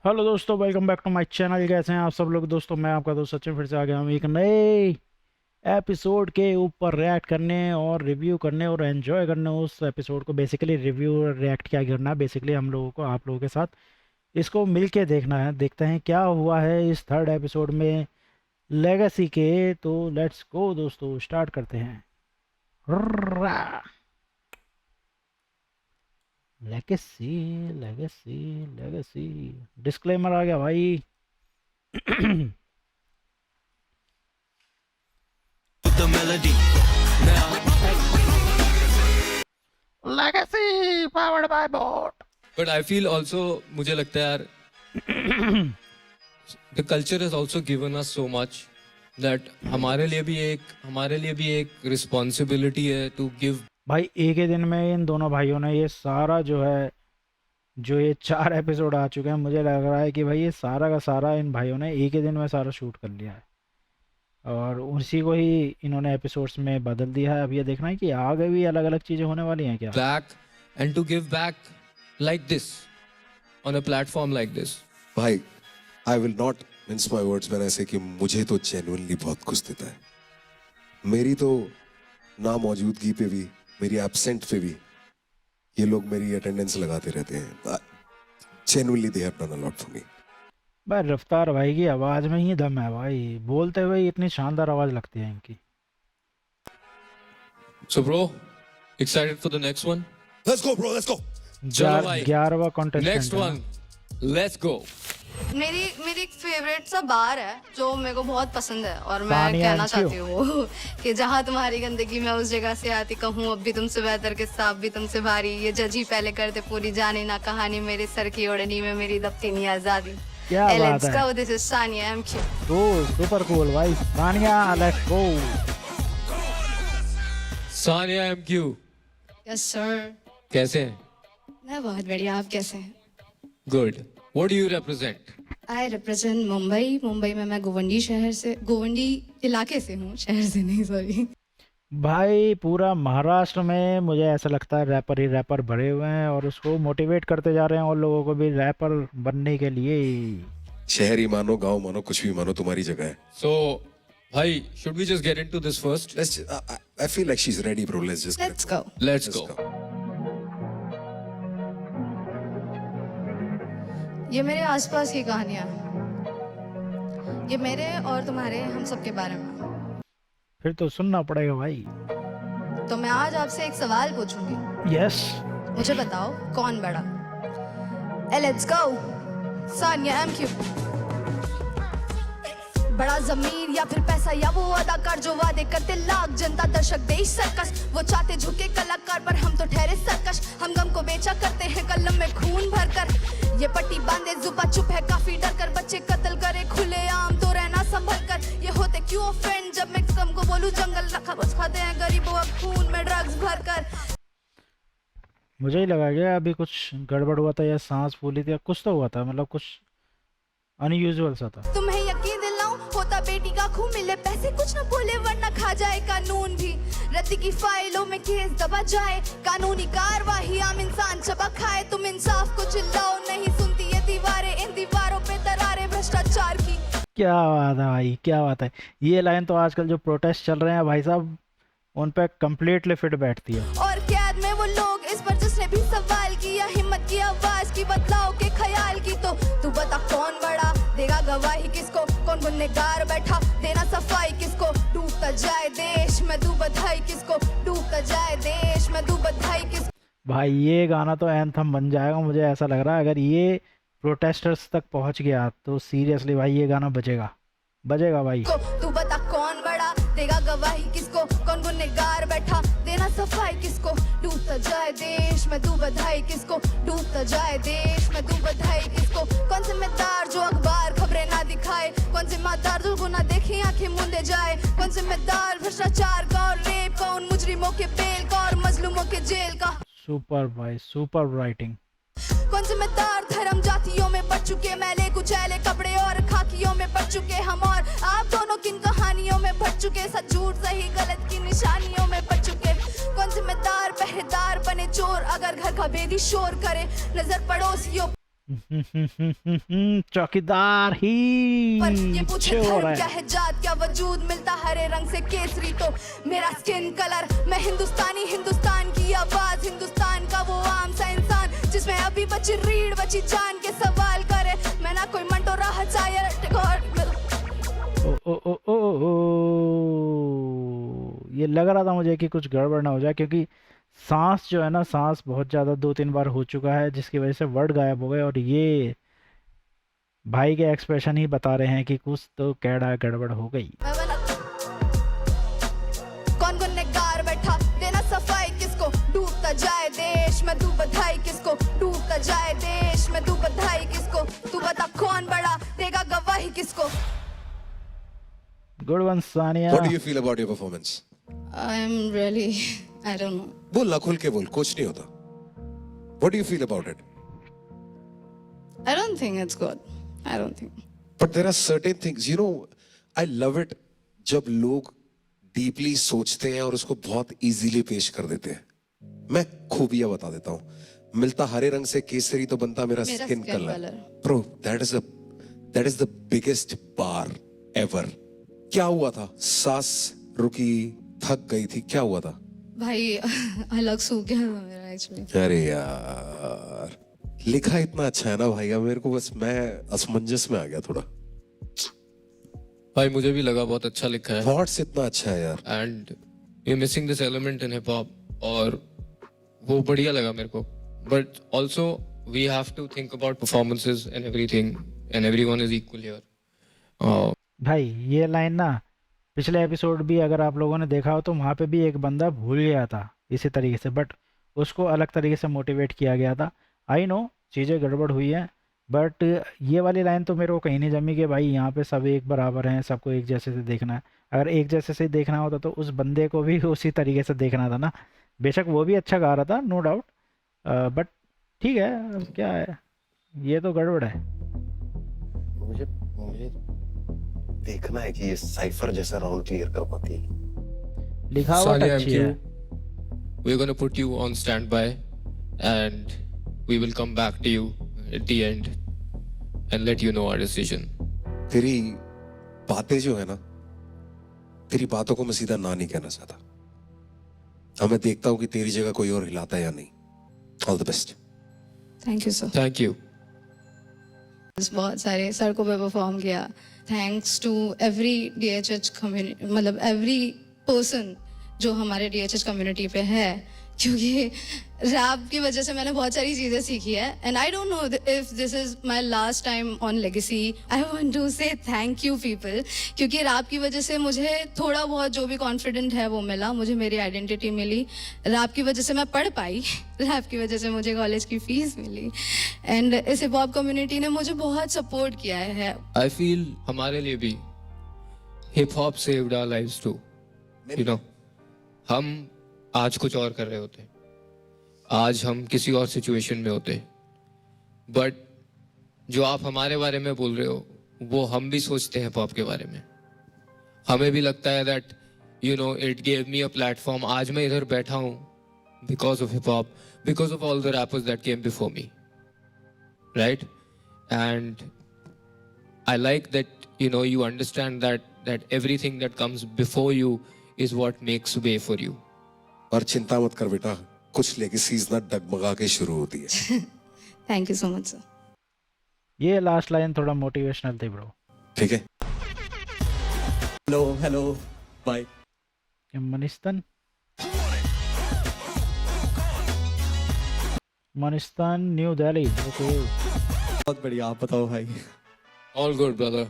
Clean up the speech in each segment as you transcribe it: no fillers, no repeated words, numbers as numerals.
Hello दोस्तों, welcome back to my channel. कैसे हैं आप सब लोग दोस्तों? मैं आपका दोस्त सचिन फिर से आ गया हूँ एक नए एपिसोड के ऊपर रिएक्ट करने और रिव्यू करने और एंजॉय करने उस एपिसोड को। बेसिकली रिव्यू और रिएक्ट क्या करना है, बेसिकली हम लोगों को आप लोगों के साथ इसको मिल के देखना है। देखते हैं क्या हुआ है इस थर्ड एपिसोड में लेगेसी के। तो लेट्स गो दोस्तों, स्टार्ट करते हैं। लेगेसी लेगेसी लेगेसी डिस्क्लेमर आ गया भाई। the melody now. Legacy powered by bot. But I feel also मुझे लगता है यार the culture has also given us so much that हमारे लिए भी एक responsibility है to give। भाई एक ही दिन में इन दोनों भाइयों ने ये सारा जो ये 4 एपिसोड आ चुके हैं, मुझे लग रहा है कि भाई ये सारा का सारा इन भाइयों ने एक ही दिन में सारा शूट कर लिया है और उसी को ही इन्होंने एपिसोड्स में बदल दिया है। अब ये देखना है कि आगे भी अलग अलग चीज़ें होने वाली हैं क्या। back and to give back like this on a platform like this। भाई आई will not mince my words when I से कि मुझे तो जेन्युइनली बहुत खुश देता है। मेरी तो ना मौजूदगी पे भी, मेरी एब्सेंट पे भी ये लोग मेरी अटेंडेंस लगाते रहते हैं। Genuinely they have done a lot for me. भाई रफ्तार भाई की आवाज़ में ही दम है भाई, बोलते हुए ही इतनी शानदार आवाज़ लगती है इनकी। So bro, excited for the next one? Let's go bro, let's go. चलो भाई, 11वां contestant next one, let's go। मेरी एक फेवरेट सा बार है जो मेरे को बहुत पसंद है और मैं सानिया कहना एंड चाहती हूँ कि जहाँ तुम्हारी गंदगी मैं उस जगह से आती कहूँ अब भी तुमसे बेहतर के साफ भी तुमसे भारी ये जजी पहले करते पूरी जाने ना कहानी मेरे सर की ओढ़नी में मेरी दफ्ती नहीं आजादी। क्या Hey, बात let's है। go, this is Sania MQ। तो सुपर कूल भाई, Sania let's go. Sania MQ Yes sir। कैसे हैं? मैं बहुत बढ़िया, आप कैसे हैं? Good। What do you represent? I represent Mumbai में मैं गोवंडी इलाके से हूँ, शहर से नहीं, सॉरी। भाई पूरा महाराष्ट्र में मुझे ऐसा लगता है रैपर ही रैपर भरे हुए हैं और उसको मोटिवेट करते जा रहे हैं और लोगों को भी रैपर बनने के लिए। शहरी मानो, गांव मानो, कुछ भी मानो, तुम्हारी जगह है। So भाई, should we just get into this first? I feel like she's ready bro, let's just Let's go। Let's go। ये मेरे आसपास की कहानियां हैं। ये मेरे और तुम्हारे हम सब के बारे में। फिर तो सुनना पड़ेगा भाई। तो मैं आज आपसे एक सवाल पूछूंगी। यस। मुझे बताओ कौन बड़ा? Let's go, Sania MQ. बड़ा जमीर या फिर पैसा या वो अदाकार जो वादे करते लाख जनता दर्शक देश सर्कस। वो चाहते झुके कलाकार पर हम तो ठहरे सरकश। हम गम को बेचा करते हैं कलम में खून भरकर। ये पट्टी बांधे जुबा चुप है काफी डर कर। बच्चे कत्ल करे खुले आम तो रहना संभल कर। ये होते क्यों फ्रेंड जब मैं कम को बोलूं जंगल रखा बस खाते हैं गरीबों अब खून में ड्रग्स भर कर। मुझे ही लगा कि अभी कुछ गड़बड़ हुआ था या सांस फूली थी या कुछ तो हुआ था, मतलब कुछ अनयूजुअल सा था। तुम्हें यकीन दिलाऊं होता बेटी का खून मिले पैसे कुछ न बोले वरना खा जाए कानून भी। रद्दी की फाइलों में केस दबा जाए कानूनी कार्रवाई आम इंसान चबा खाए। तुम इंसाफ को चिल्लाओ नहीं सुनती ये दीवारें, इन दीवारों पे दरारें भ्रष्टाचार की। क्या बात है भाई, क्या बात है। ये लाइन तो आजकल जो प्रोटेस्ट चल रहे हैं भाई साहब उन पे कंप्लीटली फिट बैठती है। और कैद में वो लोग इस पर जिसने भी सवाल किया हिम्मत की आवाज की बदलाव के ख्याल की। तो तू बता कौन बड़ा देगा गवाही किसको? कौन गुनहगार बैठा देना सफाई किसको? डूबता जाए देश में दू बधाई किसको? डूबता जाए देश में दू बधाई किसको? भाई ये गाना तो एंथम बन जाएगा। मुझे ऐसा लग रहा है अगर ये प्रोटेस्टर्स तक पहुंच गया तो सीरियसली भाई ये गाना बजेगा भाई। तू बता कौन बड़ा देगा गवाही किसको? कौन गुनहगार बैठा देना सफाई किसको? डूबता जाए देश में दू बधाई किसको? डूबता जाए देश में दू बधाई किसको? कौन जिम्मेदार जो अखबार खबरें ना दिखाए? कौन जिम्मेदार जो गुना देखे आंखें मूंदे जाए? कौन जिम्मेदार भ्रष्टाचार का और रेप का? उन मुजरिमों के बेल का और मजलूमों के जेल का? सुपर भाई, सुपर राइटिंग। कौन जिम्मेदार धर्म जातियों में बढ़ चुके मैले कुचैले कपड़े और खाकियों में पड़ चुके हम और आप दोनों किन कहानियों में भट चुके? सच झूठ सही गलत की निशानियों में पड़ चुके। कौन जिम्मेदार पहरेदार बने चोर अगर घर का बेदी शोर करे? नजर पड़ोसियों चौकीदार ही पर ये पूछे छे हो धर्म रहा क्या है। है, जात क्या वजूद, मिलता हरे रंग से केसरी तो मेरा स्किन कलर। मैं हिंदुस्तानी, हिंदुस्तान की आवाज, हिंदुस्तान का वो आम सा इंसान जिसमें अभी बची रीढ़ बची जान के सवाल करे। मैं ना कोई मंटो राहत सायर ओ ओ ओ ओ ओ, ये लग रहा था मुझे कि कुछ गड़बड़ ना हो जाए, क्योंकि सांस जो है ना, सांस बहुत ज़्यादा 2-3 बार हो चुका है, जिसकी वजह से वर्ड गायब हो गए। और ये भाई के एक्सप्रेशन ही बता रहे हैं कि कुछ तो कैड़ा गड़बड़ हो गई। कौन गुनहगार बैठा देना सफाई किसको, डूबता जाए देश में तू बधाई किसको, डूबता जाए देश में तू बधाई किसको, तू बता कौन बड़ा देगा गवाही किसको। Good one Sania. What do you feel about your performance? I am really, I don't know. बोल ना, खुल के बोल, कुछ नहीं होता. What do you feel about it? I don't think it's good. I don't think. But there are certain things, you know, I love it जब लोग डीपली सोचते हैं और उसको बहुत इजीली पेश कर देते हैं. मैं खूबियां बता देता हूँ. मिलता हरे रंग से केसरी तो बनता मेरा मेरा skin skin colour. color. Bro, that is the biggest bar ever. क्या हुआ था? सांस रुकी, थक गई थी, क्या हुआ था? भाई अलग सूख गया था मेरा एक्चुअली। अरे यार, लिखा इतना अच्छा है ना भाई, अब मेरे को बस मैं असमंजस में आ गया थोड़ा. भाई मुझे भी लगा बहुत अच्छा लिखा है थॉट्स इतना अच्छा है यार. And you missing this element in hip hop और वो बढ़िया लगा मेरे को. But also we have to think about performances and everything and everyone is equal here. भाई ये लाइन ना, पिछले एपिसोड भी अगर आप लोगों ने देखा हो तो वहाँ पे भी एक बंदा भूल गया था इसी तरीके से, बट उसको अलग तरीके से मोटिवेट किया गया था. आई नो चीज़ें गड़बड़ हुई हैं, बट ये वाली लाइन तो मेरे को कहीं नहीं जमी कि भाई यहाँ पे सब एक बराबर हैं, सबको एक जैसे से देखना है. अगर एक जैसे से देखना होता तो उस बंदे को भी उसी तरीके से देखना था ना. बेशक वो भी अच्छा गा रहा था, नो डाउट, बट ठीक है, अब क्या है, ये तो गड़बड़ है. मुझे देखना है कि ये साइफर जैसा राउंड क्लियर कर पाती है. लिखावट Sania अच्छी MQ, है. we're gonna put you on standby and we will come back to you at the end and let you know our decision. तेरी बातें जो है ना, तेरी बातों को मैं सीधा ना नहीं कहना चाहता. अब मैं देखता हूँ कि तेरी जगह कोई और हिलाता है या नहीं. All the best. Thank you sir. Thank you. बहुत सारे सड़कों पे परफॉर्म किया, thanks to every DHH community, मतलब एवरी पर्सन जो हमारे DHH कम्युनिटी पे है, क्योंकि रैप की वजह से मैंने बहुत सारी चीज़ें सीखी है. And I don't know if this is my last time on legacy. I want to say thank you people, क्योंकि रैप की वजह से मुझे थोड़ा बहुत जो भी कॉन्फिडेंट है वो मिला, मुझे मेरी आइडेंटिटी मिली. रैप की वजह से मैं पढ़ पाई, रैप की वजह से मुझे कॉलेज की फीस मिली, एंड इस हिप हॉप कम्युनिटी ने मुझे बहुत सपोर्ट किया है. I feel हमारे लिए भी hip hop saved our lives too. You know, हम आज कुछ और कर रहे होते, आज हम किसी और सिचुएशन में होते, बट जो आप हमारे बारे में बोल रहे हो वो हम भी सोचते हैं हिप हॉप के बारे में. हमें भी लगता है that you know it gave me a platform. आज मैं इधर बैठा हूँ because of hip hop, because of all the rappers that came before me, right? And I like that you understand that everything that comes before you is what makes way for you. और चिंता मत कर बेटा, कुछ legacies ना डगमगा के शुरू होती है. Thank you so much sir. ये लास्ट लाइन थोड़ा मोटिवेशनल थी ब्रो. ठीक है. Hello bye. मनिस्तान न्यू दिल्ली. ओके, बहुत बढ़िया, आप बताओ भाई. All good, brother.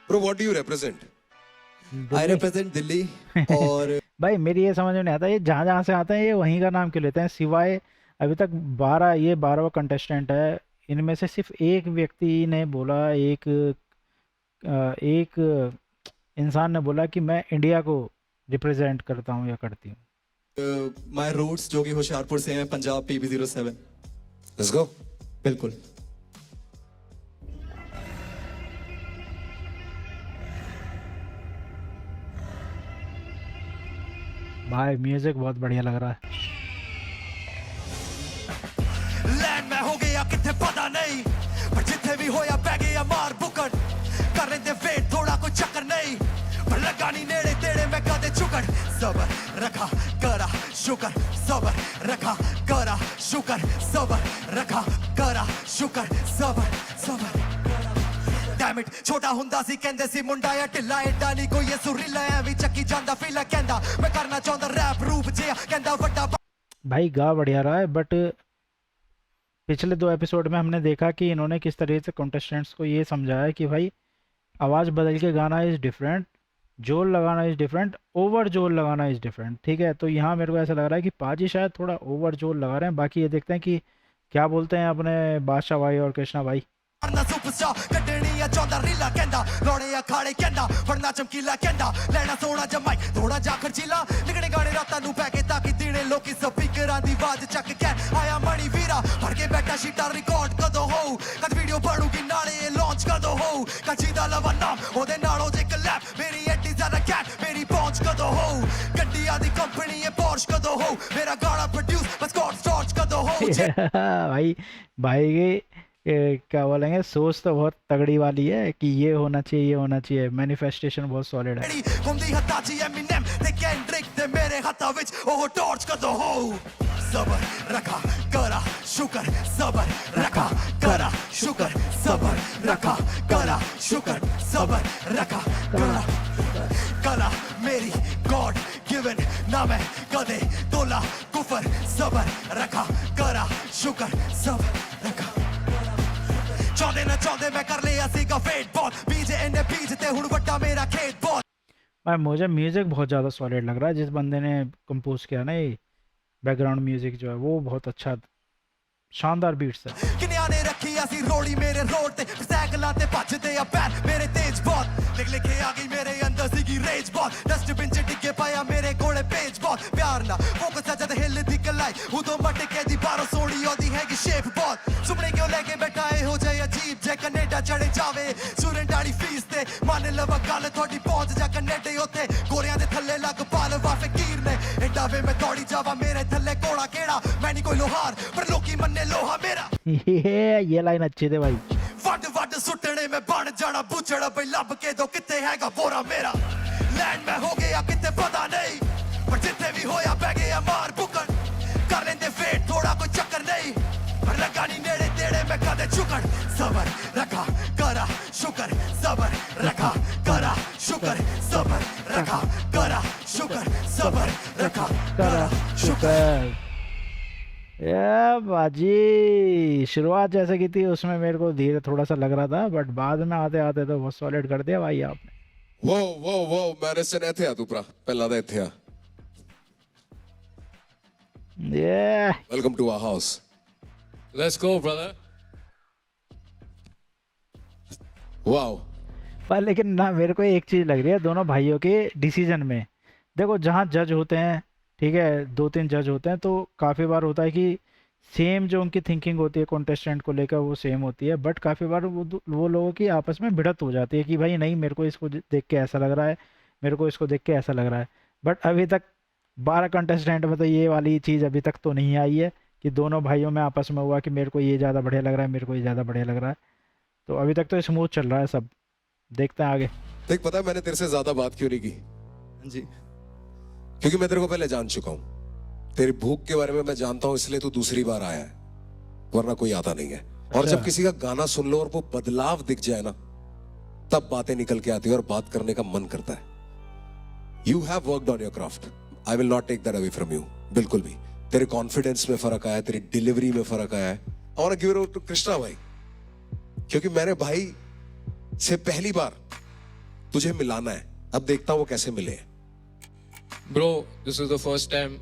Bro, what do you represent? I represent Delhi. और भाई मेरी ये समझ में नहीं आता, ये जहाँ जहाँ से आते हैं ये वहीं का नाम क्यों लेते हैं, सिवाय अभी तक 12वां कंटेस्टेंट है, इनमें से सिर्फ एक व्यक्ति ने बोला, एक इंसान ने बोला कि मैं इंडिया को रिप्रेजेंट करता हूँ या करती हूँ. माय रूट्स जो कि होशियारपुर से हैं, पंजाब PB07. Let's go. बिल्कुल. भाई म्यूजिक बहुत बढ़िया लग रहा है. लैंड में हो गया कितने पता नहीं, जिथे भी होया पै गया मार बुकड़ कर लेंदे वेट थोड़ा कोई चक्कर नहीं पर लगा नहीं नेड़े तेड़े मैं कदे चुकड़ सबर रखा करा शुकर सबर रखा करा शुकर सबर रखा करा शुकर सबर सबर Damn it, छोटा हुंदा सी कहंदे सी मुंडा या ढिल्ला एडा नहीं कोई ये सुरीला ऐ चक्की जांदा फीला कहंदा मैं करना चाਹੁੰਦਾ रैप रूप जिया कहंदा वड्डा भाई गा बढ़िया रहा है, बट पिछले 2 एपिसोड में हमने देखा कि इन्होंने किस तरह से कॉन्टेस्टेंट्स को ये समझाया कि भाई आवाज़ बदल के गाना इज़ डिफरेंट, जोर लगाना इज़ डिफरेंट, ओवर जोर लगाना इज़ डिफरेंट। ठीक है, तो यहाँ मेरे को ऐसा लग रहा है कि पाजी शायद थोड़ा ओवर जोर लगा रहे हैं। बाकी ये देखते हैं कि क्या बोलते हैं अपने बादशाह भाई और कृष्णा भाई। करना सुपरस्टार कटनी या चौंदा रीला कहंदा लौड़े अखाड़े कहंदा फड़ना चमकीला कहंदा लेना सोना जमाई थोड़ा जा खर्चीला निकले गाने रातां नू पै के ताकि दिने लोकी स्पीकरां दी आवाज चक के आया मणि वीरा फड़ के बैठा शीटा रिकॉर्ड कदों हो कद वीडियो बनूगी नाले ये लॉन्च कदों हो कची दा लवा नाम ओदे नालों जे कलैप मेरी एडी ज़्यादा कैट मेरी पहुंच कदों हो गड्डियां दी कंपनी ये पोर्श कदों हो मेरा गाना प्रोड्यूस बस गॉड स्टार्च कदों हो भाई भाई क्या बोलेंगे, सोच तो बहुत तगड़ी वाली है कि ये होना चाहिए, ये होना चाहिए। मैनिफेस्टेशन बहुत सॉलिड है। घुमदी हत्ता ची एमिनेम ते केंड्रिक ते मेरे हत्था विच ओह टॉर्च कदों हो सबर रखा करा शुकर सबर रखा करा शुकर सबर रखा करा शुकर सबर रखा करा कला मेरी गॉड गिवन ना मैं कदे तोला कुफर सबर रखा करा शुकर सबर रखा चाहते ना चाहते मैं कर लिया सीगा फेट बहुत बीजे इन्हें बीजते हुण वड्डा मेरा खेत बहुत भाई मुझे म्यूज़िक बहुत ज़्यादा सॉलिड लग रहा है। जिस बंदे ने कंपोज किया ना ये बैकग्राउंड म्यूज़िक जो है वो बहुत अच्छा शानदार बीट्स है। किन्या ने रखी ऐसी रोड़ी मेरे रोड ते साइकिलां ते भजदे आ पैर मेरे तेज बहुत लिख लिखे आ गई मेरे अंदर सीगी रेज बहुत डस्टबिन च डिगे पाया मेरे कोले पेज बहुत प्यार ना फोकस आ जद हिल दी कलाई उदों मटके दी बारों सोड़ी ओदी हैगी शेप बहुत सुपने क्यों लेके बैठा ए हो जाए अजीब जे कनेडा चढ़े जावे स्टूडेंट आड़ी फीस ते मान लवा गल थोड़ी पहुंच जा कनेडे ओथे गोरियां दे थल्ले लग पाल वा फकीर ने एडा वे मैं दौड़ी जावा मेरे थल्ले कोड़ा केड़ा मैं नहीं कोई लोहार पर लोकी मन्ने लोहा मेरा ये लाइन अच्छी थी भाई। वड वड सुटने में बन जाना बुचड़ बई लब के दो किते हैगा बोरा मेरा लैंड में हो गया किते पता नहीं पर जिथे भी होया पै गया मार बुकड़ कर लेंदे वेट थोड़ा कोई चक्कर नहीं पर लगा नहीं नेड़े तेड़े में कदे चुकड़ सबर रखा करा शुकर सबर रखा करा शुकर सबर रखा करा शुकर सबर रखा करा शुकर। ये बाजी शुरुआत जैसे की थी उसमें मेरे को धीरे थोड़ा सा लग रहा था, बट बाद में आते आते तो बहुत सॉलिड कर दिया भाई आपने। वो मैरिसन ਇੱਥੇ ਆ ਤੂੰ ਭਰਾ ਪਹਿਲਾਂ ਦਾ ਇੱਥੇ ਆ ये welcome to our house Let's go, brother. Wow पर लेकिन ना मेरे को एक चीज़ लग रही है दोनों भाइयों के डिसीजन में। देखो जहाँ जज होते हैं, ठीक है, 2-3 जज होते हैं, तो काफ़ी बार होता है कि सेम जो उनकी थिंकिंग होती है कॉन्टेस्टेंट को लेकर वो सेम होती है, बट काफ़ी बार वो लोगों की आपस में भिड़त हो जाती है कि भाई नहीं मेरे को इसको देख के ऐसा लग रहा है, मेरे को इसको देख के ऐसा लग रहा है। बट अभी तक 12 कंटेस्टेंट में तो ये वाली चीज़ अभी तक तो नहीं आई है कि दोनों भाइयों में आपस में हुआ कि मेरे को ये ज़्यादा बढ़िया लग रहा है, मेरे को ये ज़्यादा बढ़िया लग रहा है। तो अभी तक तो स्मूथ चल रहा है सब, देखते हैं आगे। देख पता है मैंने तेरे से ज्यादा बात क्यों नहीं की? जी क्योंकि मैं तेरे को पहले जान चुका हूं। तेरी भूख के बारे में मैं जानता हूं, इसलिए तू दूसरी बार आया है, वरना कोई आता नहीं है। और जब किसी का गाना सुन लो और वो बदलाव दिख जाए ना, तब बातें निकल के आती है और बात करने का मन करता है। You have worked on your craft, I will not take that away from you. बिल्कुल भी तेरे कॉन्फिडेंस में फर्क आया, तेरी डिलीवरी में फर्क आया है। I want to give it to Krishna भाई, क्योंकि मैंने भाई से पहली बार तुझे मिलाना है। अब देखता हूं वो कैसे मिले। Bro, this is the first time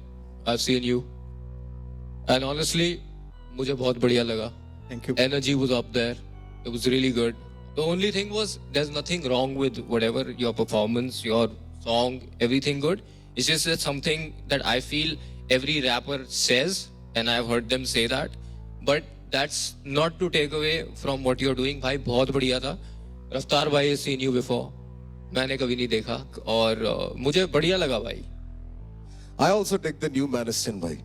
I've seen you, and honestly, मुझे बहुत बढ़िया लगा. Thank you Energy was up there. It was really good. The only thing was there's nothing wrong with whatever your performance, your song, everything good. It's just that something that I feel every rapper says, and I've heard them say that, but that's not to take away from what you're doing. भाई बहुत बढ़िया था. रफ्तार भाई has seen you before. मैंने कभी नहीं देखा और मुझे बढ़िया लगा भाई. I also take the new Maniston भाई,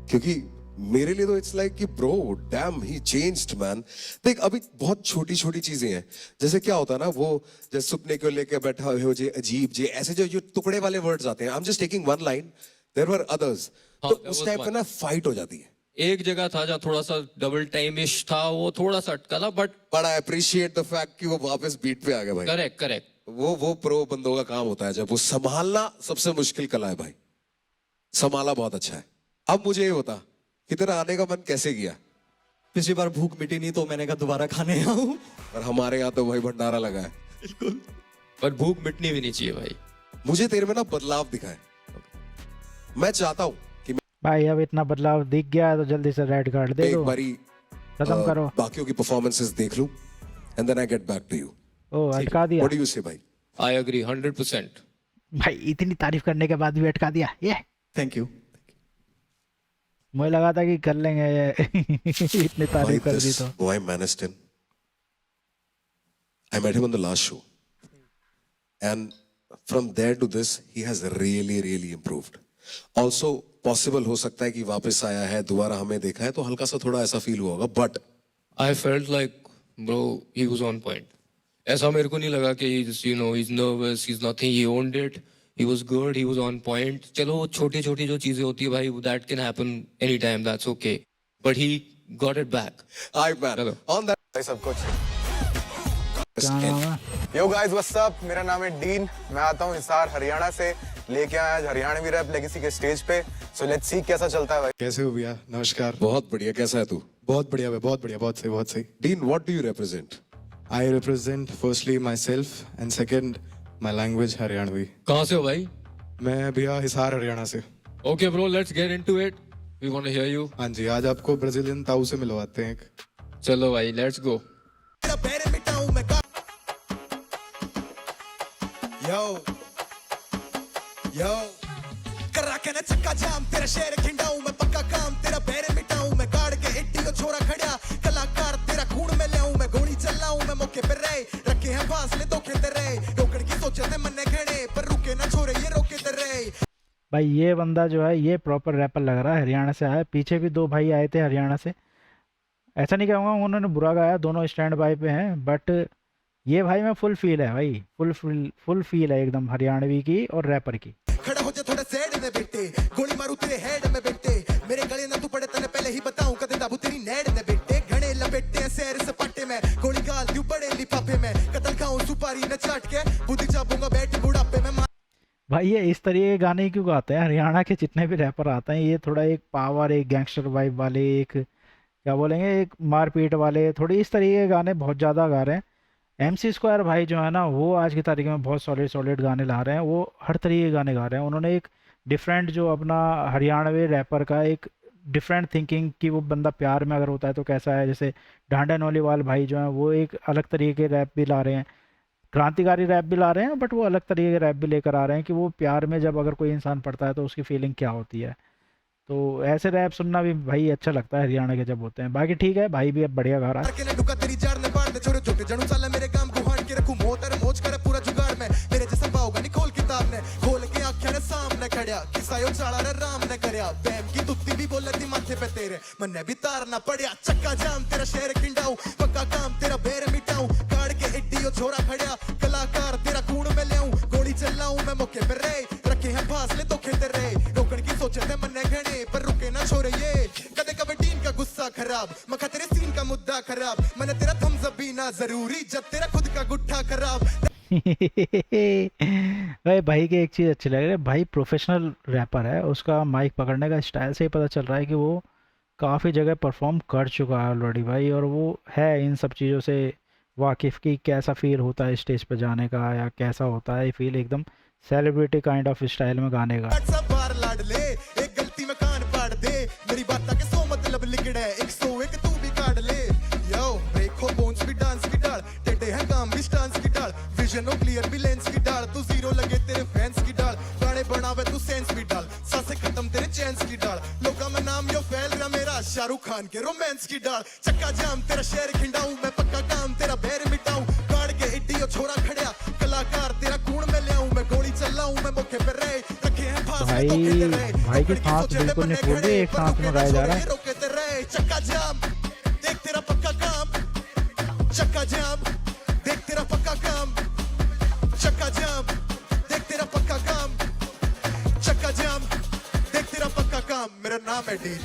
क्योंकि मेरे लिए तो इट्स लाइक कि ब्रो डैम ही चेंज्ड मैन। देख अभी बहुत छोटी छोटी चीजें हैं, जैसे क्या होता है ना, वो जैसे सपने को लेके बैठा हो जे अजीब जे ऐसे जो टुकड़े वाले वर्ड्स आते हैं, I am just taking one line, there were others, हाँ, तो there उस was टाइप one. का ना फाइट हो जाती है। एक जगह था जहाँ थोड़ा सा डबल टाइम इश था, वो थोड़ा सा अटका था, but but I appreciate the fact कि वो वापस बीट पे आ गया भाई। Correct correct. वो प्रो बंदों का काम होता है, जब वो संभालना सबसे मुश्किल कला है भाई, संभाला बहुत अच्छा है। अब मुझे ये बता कि तेरा आने का मन कैसे किया? पिछली बार भूख मिटी नहीं तो मैंने कहा दोबारा खाने आऊं। और हमारे यहाँ तो भाई भंडारा लगा है। बिल्कुल। पर भूख मिटनी भी नहीं चाहिए भाई। मुझे तेरे में ना बदलाव दिखा है, मैं चाहता हूँ कि भाई अब इतना बदलाव दिख गया है तो जल्दी से रेड कार्ड दे एक दो, बारी खत्म करो। बाकियों की परफॉर्मेंसेस देख लूं and then I get back to you. ओ अटका दिया व्हाट डू यू से भाई? I agree 100%। भाई, इतनी तारीफ करने के बाद भी अटका दिया ये। Thank you. मुझे लगा था कि कर लेंगे ये इतनी By तारीफ कर दी this तो। boy Maniston, I met him on the last show, and from there to this, he has really improved. Also, possible हो सकता है कि वापस आया है, दोबारा हमें देखा है तो हल्का सा थोड़ा ऐसा फील हुआ होगा, but I felt like bro he was on point. ऐसा मेरे को नहीं लगा कि he's nervous, he's nothing, he owned it. He was good, he was on point. चलो छोटी छोटी जो चीजें होती है भाई, that can happen anytime, that's okay. But he got it back. I man चलो। on that भाई सब कुछ। क्या नाम है? यो गाइस व्हाट्स अप, मेरा नाम है डीन, मैं आता हूँ हिसार हरियाणा से, लेके आया आज हरियाणवी रैप लेगेसी के स्टेज पे। सो लेट्स सी कैसा चलता है भाई। कैसे हो भैया? नमस्कार। बहुत बढ़िया, कैसा है तू? बहुत बढ़िया भाई, बहुत बढ़िया, बहुत सही, बहुत सही। Dean, what do you represent? I represent firstly my self and second my language Haryanvi. कहाँ से हो भाई? मैं भैया हिसार हरियाणा से। Okay bro, let's get into it. We want to hear you. हाँ जी, आज आपको ब्राजीलियन ताऊ से मिलवाते हैं एक। चलो भाई, let's go. तेरा पैर मिटाऊं मैं का यो करा के ना चक्का जाम, तेरा शहर खिंडाऊं मैं पक्का काम, तेरा पैर मिटाऊं मैं गाड़ के एड्डी को छोरा खड़ा कलाकार, तेरा खून में लाऊं मैं गोली चलाऊं मैं मौके पे रहे रखे हैं फासले धोखे ते रहे रोकड़ की सोचे थे मन्ने खड़े पर रुके ना छोरे ये रोके ते रहे। भाई ये बंदा जो है ये प्रॉपर रैपर लग रहा है, हरियाणा से आया। पीछे भी दो भाई आए थे हरियाणा से, ऐसा नहीं कहूँगा उन्होंने बुरा गाया, दोनों स्टैंड बाय पे हैं, बट ये भाई में फुल फील है भाई, फुल फील है एकदम हरियाणवी की और रैपर की। खड़ा हो जा थोड़ा साइड में बेटे, गोली मारू तेरे हेड में बेटे, मेरे गले ना तू पड़े तने पहले ही बताऊं कदे दाबू तेरी नेड में बेटे, घने लपेटे सैर सपाटे में गोली गाल दियो बड़े लिफाफे में, कतल खाऊं सुपारी न चाट के बुद्धि चापूंगा बैठ बुढ़ापे में। भाई ये इस तरीके के गाने क्यों गाते हैं? हरियाणा के जितने भी रैपर आते हैं ये थोड़ा एक पावर, एक गैंगस्टर वाइब वाले, एक क्या बोलेंगे, एक मारपीट वाले, थोड़ी इस तरीके के गाने बहुत ज़्यादा गा रहे हैं। MC स्क्वायर भाई जो है ना, वो आज की तारीख में बहुत सॉलिड गाने ला रहे हैं, वो हर तरीके के गाने गा रहे हैं। उन्होंने एक डिफरेंट जो अपना हरियाणवी रैपर का एक डिफरेंट थिंकिंग कि वो बंदा प्यार में अगर होता है तो कैसा है, जैसे ढांडा नौलीवाल भाई जो हैं वो एक अलग तरीके के रैप भी ला रहे हैं, क्रांतिकारी रैप भी ला रहे हैं, बट वो अलग तरीके के रैप भी लेकर आ रहे हैं कि वो प्यार में जब अगर कोई इंसान पड़ता है तो उसकी फीलिंग क्या होती है। तो ऐसे रैप सुनना भी भाई अच्छा लगता है हरियाणा के जब होते हैं। बाकी ठीक है, भाई भी अब बढ़िया गा रहा है। के ने ढुका तेरी जार ने बाढ़ ने छोरे छोटे जनू साला मेरे काम को हांड के रखूं मोह तेरे मोच करे पूरा जुगाड़ में, मेरे जैसा पाओगा नहीं खोल किताब ने खोल के आंखें ने सामने खड़िया किसायो चाला रे राम ने करया बैम की तुत्ती भी बोले थी माथे पे तेरे मन्ने भी तारना पड़िया चक्का जाम तेरा शहर खिंडाऊं पक्का काम तेरा बेर मिटाऊं गाड़ के एड्डी ओ छोरा खड़िया कलाकार तेरा खून में लाऊं गोली चलाऊं मैं मौके पे रहे रखे हैं फासले धोखे ते रहे रोकण की सोचे थे मन्ने घने पर रुके ना छोरे ये कदे कभी टीन का गुस्सा खराब मखा तेरे सीन का मुद्दा खराब मैंने तेरा थम्स अप पीना जरूरी जब तेरा खुद का गुट्ठा खराब। भाई की एक चीज़ अच्छी लग रही है, भाई प्रोफेशनल रैपर है, उसका माइक पकड़ने का स्टाइल से ही पता चल रहा है कि वो काफ़ी जगह परफॉर्म कर चुका है ऑलरेडी भाई, और वो है इन सब चीज़ों से वाकिफ़ की कैसा फील होता है स्टेज पे जाने का, या कैसा होता है फील एकदम सेलिब्रिटी काइंड ऑफ स्टाइल में गाने का। बार लाड ले एक गलती में कान फाड़ दे मेरी बात का सो मतलब लिखड़ा है 101 तू भी काट ले यो देखो बोन्स भी डांस की डाल टेढ़े है काम भी स्टांस की डाल विजन और क्लियर भी लेंस की डाल तू जीरो लगे तेरे फैंस की डाल गाने बनावे तू सेंस भी डाल सांसें खत्म तेरे चैंस की डाल लोका में नाम यो फैल रहा मेरा शाहरुख खान के रोमांस की डाल चक्का जाम तेरा शहर खिंडाऊं मैं पक्का काम तेरा बैर मिटाऊं गाड़ के एड्डी ओ छोरा खड़िया कलाकार तेरा खून में लाऊं मैं गोली चलाऊं मैं मौके पे रहे रखे हैं फासले धोखे ते रहे भाई की सांस बिल्कुल नहीं फूल रही, एक सांस में गाया जा रहा है। चक्का जाम देख तेरा पक्का काम, चक्का जाम देख तेरा पक्का काम, चक्का जाम देख तेरा पक्का काम, मेरा नाम है डीन।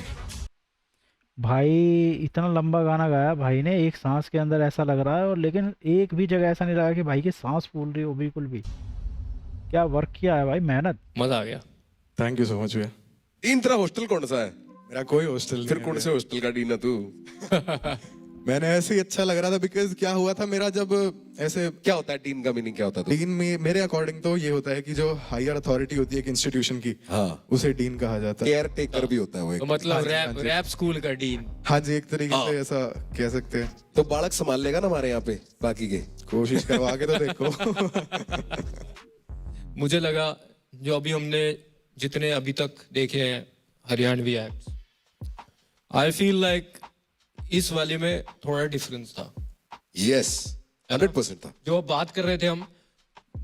भाई इतना लंबा गाना गाया भाई ने एक सांस के अंदर, ऐसा लग रहा है। और लेकिन एक भी जगह ऐसा नहीं लगा कि भाई की सांस फूल रही हो बिल्कुल भी। क्या वर्क किया है भाई, मेहनत। मजा आ गया। थैंक यू सो मच भैया। डीन तेरा हॉस्टल कौन सा है? मेरा कोई हॉस्टल फिर नहीं कौन है से हॉस्टल का डीन है तू? भैया। मैंने ऐसे ही अच्छा लग रहा था बिकॉज क्या हुआ था मेरा जब ऐसे क्या होता है डीन का मीनिंग, क्या होता है? डीन में मेरे अकॉर्डिंग तो ये होता है कि जो हायर अथॉरिटी होती है एक इंस्टीट्यूशन की, हाँ। उसे डीन कहा जाता है। केयर टेकर भी होता है वो एक। तो मतलब रैप स्कूल का डीन। हाँ जी, एक तरीके से ऐसा कह सकते हैं। तो बालक संभाल लेगा ना हमारे यहाँ पे बाकी के? कोशिश करो, आगे तो देखो। मुझे लगा जो अभी हमने जितने अभी तक देखे हैं हरियाणवी एक्ट्स, आई फील लाइक इस वाले में थोड़ा डिफरेंस था। यस 100% था। जो बात कर रहे थे हम,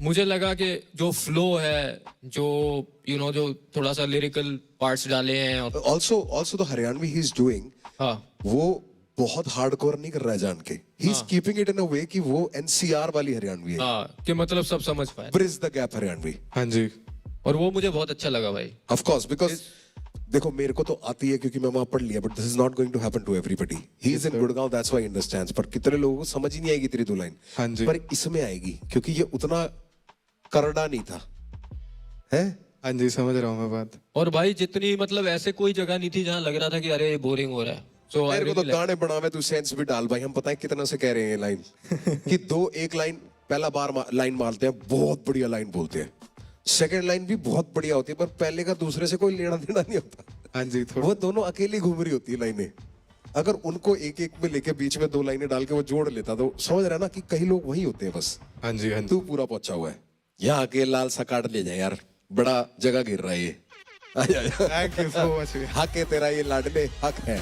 मुझे लगा कि जो फ्लो है, जो जो थोड़ा सा लिरिकल पार्ट्स डाले हैं और also the Haryanvi he is doing, हाँ वो बहुत हार्डकोर नहीं कर रहा है जान के। He is keeping it in a way कि वो एनसीआर वाली हरियाणवी है। हाँ कि मतलब सब समझ पाए, ब्रिज द गैप हरियाणवी। हाँ जी, और वो मुझे बहुत अच्छा लगा भाई। ऑफ कोर्स, बिकॉज देखो मेरे को तो आती है क्योंकि मैं वहां पढ़ लिया, but this is not going to happen to everybody. He is in Gurgaon, that's why he understands. पर कितने लोगों को समझ ही नहीं आएगी तेरी दो लाइन। हाँ जी। पर इसमें आएगी क्योंकि ये उतना करड़ा नहीं था, है? हाँ जी, समझ रहा हूँ मैं बात। और भाई जितनी मतलब ऐसे कोई जगह नहीं थी जहाँ लग रहा था कि अरे ये बोरिंग हो रहा है। So, मेरे को तो गाने बनावे तू सेंस भी डाल भाई। हम पता है कितना से कह रहे हैं ये लाइन कि एक लाइन पहला बार लाइन मारते हैं, बहुत बढ़िया लाइन बोलते हैं। सेकंड लाइन भी बहुत बढ़िया होती है, पर पहले का दूसरे से कोई लेना देना नहीं होता। हाँ जी, थोड़ा वो दोनों अकेली घूम रही होती है लाइनें। अगर उनको एक एक में लेके बीच में दो लाइनें डाल के वो जोड़ लेता, तो समझ रहा है ना कि कई लोग वही होते हैं बस। हाँ जी, हाँ जी। तू पूरा पहुंचा हुआ है। यहाँ के लाल सा काट ले जाए यार, बड़ा जगह गिर रहा है ये। थैंक यू सो मच भैया। हक है तेरा ये लाडले, हक है।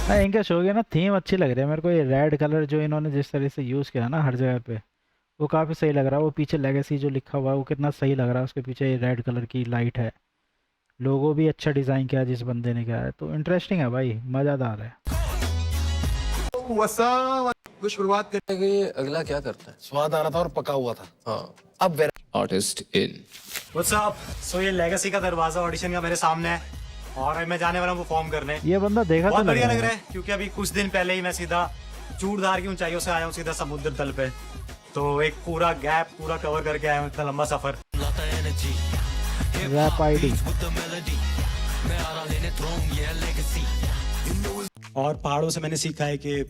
हाँ, इनका शो गया ना, थीम अच्छी लग रही है मेरे को। ये रेड कलर जो इन्होंने जिस तरह से यूज़ किया ना हर जगह पे, वो काफ़ी सही लग रहा है। वो पीछे लेगेसी जो लिखा हुआ है वो कितना सही लग रहा है। उसके पीछे ये रेड कलर की लाइट है। लोगो भी अच्छा डिज़ाइन किया जिस बंदे ने किया है, तो इंटरेस्टिंग है भाई, मज़ेदार है। शुरुआत कर ये अगला क्या करता है? स्वाद आ रहा था और पका हुआ था। हाँ, अब artist in. What's up. So ये लेगेसी का दरवाजा ऑडिशन का मेरे सामने है और मैं जाने वाला हूँ परफॉर्म करने। ये बंदा देखा तो बहुत बढ़िया लग लग रहा रहा है क्योंकि अभी कुछ दिन पहले ही मैं सीधा चूड़धार की ऊंचाइयों से आया हूँ सीधा समुद्र तल पे। तो एक पूरा गैप पूरा कवर करके आया हूँ, इतना लंबा सफर। रैप आईडी और पहाड़ों से मैंने सीखा है कि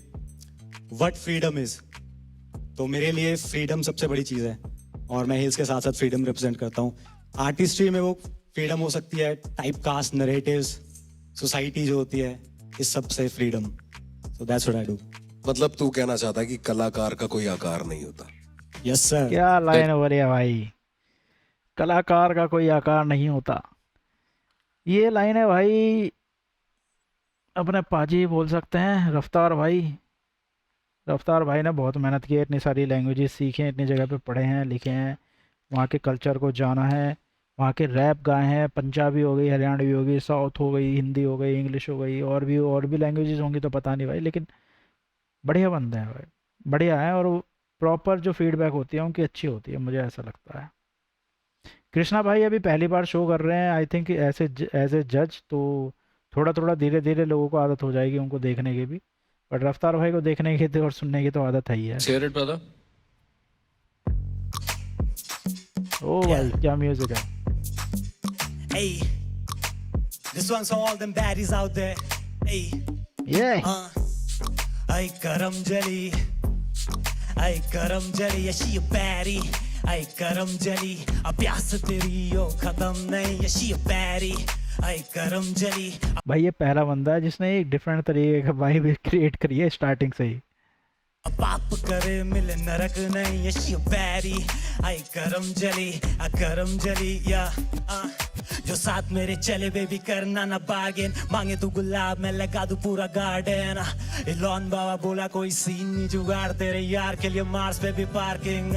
व्हाट फ्रीडम इज। तो मेरे लिए फ्रीडम सबसे बड़ी चीज़ है और मैं हिल्स के साथ साथ फ्रीडम रिप्रेजेंट करता हूँ। आर्टिस्ट्री में वो फ्रीडम हो सकती है, टाइप कास्ट, नरेटिव्स, सोसाइटी जो होती है, इस सब से freedom. So that's what I do. मतलब तू कहना चाहता है कि कलाकार का कोई आकार नहीं होता? Yes sir. क्या लाइन हो रही है भाई, कलाकार का कोई आकार नहीं होता। ये लाइन है भाई अपने पाजी बोल सकते हैं, रफ्तार भाई। रफ्तार भाई ने बहुत मेहनत की है, इतनी सारी लैंग्वेजेस सीखे हैं, इतनी जगह पे पढ़े हैं, लिखे हैं, वहाँ के कल्चर को जाना है, वहाँ के रैप गाए हैं। पंजाबी हो गई, हरियाणवी हो गई, साउथ हो गई, हिंदी हो गई, इंग्लिश हो गई, और भी लैंग्वेजेस होंगी तो पता नहीं भाई, लेकिन बढ़िया बंदे हैं भाई, बढ़िया है। और प्रॉपर जो फीडबैक होती है उनकी अच्छी होती है, मुझे ऐसा लगता है। कृष्णा भाई अभी पहली बार शो कर रहे हैं आई थिंक एज ए जज, तो थोड़ा थोड़ा धीरे धीरे लोगों को आदत हो जाएगी उनको देखने की भी। बट रफ्तार भाई को देखने की और सुनने की तो आदत है ही है। Share it brother. ओ भाई क्या म्यूजिक है। Hey, this one's for all them baddies out there. Hey, ये ay karam jali, yeah she a baddie. Ay karam jali, ab प्यास तेरी यो खत्म नहीं, yeah she a baddie. Ay karam jali. भाई ये पहला बंदा है जिसने एक डिफरेंट तरीके का वाइब क्रिएट करी है स्टार्टिंग से ही। पाप करे मिले नरक नहीं, ये she a baddie. आई करम जली या जो साथ मेरे चले बेबी करना ना बार्गेन। मांगे तू गुलाब मैं लगा दूं पूरा गार्डन। इलॉन बाबा बोला कोई सीन नहीं जुगाड़ तेरे यार के लिए मार्स पे भी parking.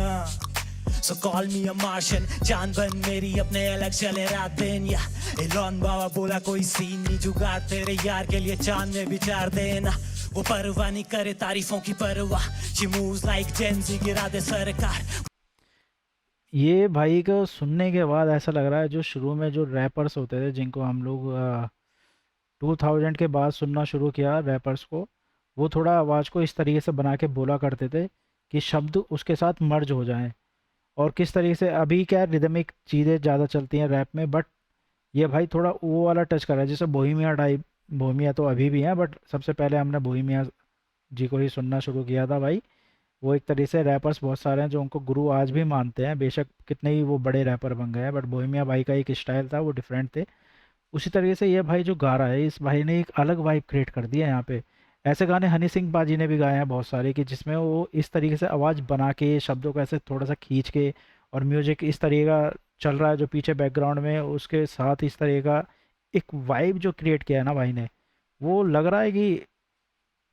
So call me a Martian, चांद बन मेरी अपने अलग चले रात दिन। या इलॉन बाबा बोला कोई सीन नहीं जुगाड़ तेरे यार के लिए चांद में भी 4 दिन। वो परवाह नहीं करे तारीफों की परवाह she moves like Gen Z गिरा दे सरकार ये भाई को सुनने के बाद ऐसा लग रहा है जो शुरू में जो रैपर्स होते थे जिनको हम लोग 2000 के बाद सुनना शुरू किया रैपर्स को, वो थोड़ा आवाज़ को इस तरीके से बना के बोला करते थे कि शब्द उसके साथ मर्ज हो जाएं। और किस तरीके से अभी क्या रिदमिक चीज़ें ज़्यादा चलती हैं रैप में, बट ये भाई थोड़ा वो वाला टच कर रहा है जैसे बोहेमिया टाइप। बोहेमिया तो अभी भी हैं बट सबसे पहले हमने बोहेमिया जी को ही सुनना शुरू किया था भाई। वो एक तरीके से रैपर्स बहुत सारे हैं जो उनको गुरु आज भी मानते हैं, बेशक कितने ही वो बड़े रैपर बन गए हैं, बट बोहेमिया भाई का एक स्टाइल था, वो डिफरेंट थे। उसी तरीके से ये भाई जो गा रहा है, इस भाई ने एक अलग वाइब क्रिएट कर दिया है यहाँ पे। ऐसे गाने हनी सिंह बाजी ने भी गाए हैं बहुत सारे कि जिसमें वो इस तरीके से आवाज़ बना के शब्दों को ऐसे थोड़ा सा खींच के, और म्यूजिक इस तरीके का चल रहा है जो पीछे बैकग्राउंड में, उसके साथ इस तरीके का एक वाइब जो क्रिएट किया है ना भाई ने, वो लग रहा है कि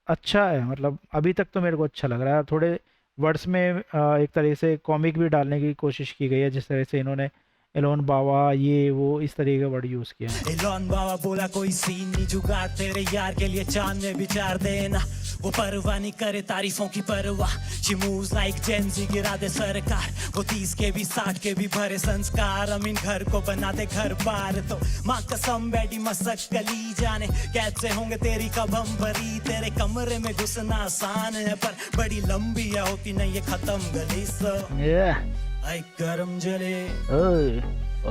अच्छा है। मतलब अभी तक तो मेरे को अच्छा लग रहा है। थोड़े वर्ड्स में एक तरीके से कॉमिक भी डालने की कोशिश की गई है, जिस तरह से इन्होंने एलोन बाबा ये वो इस तरीके का वर्ड यूज़ किया है। एलोन बाबा बोला कोई सीन नहीं जुगाड़ तेरे यार के लिए चांद में विचार देना वो परवाह नहीं करे तारीफों की परवाह she moves like Gen Z गिरा दे सरकार वो 30 के भी 60 के भी भरे संस्कार अमीन घर को बना दे घर बार तो माँ कसम बैठी मसक गली जाने कैसे होंगे तेरी कब हम भरी तेरे कमरे में घुसना आसान है पर बड़ी लंबी है होती नहीं ये खत्म गली सो आई करम जले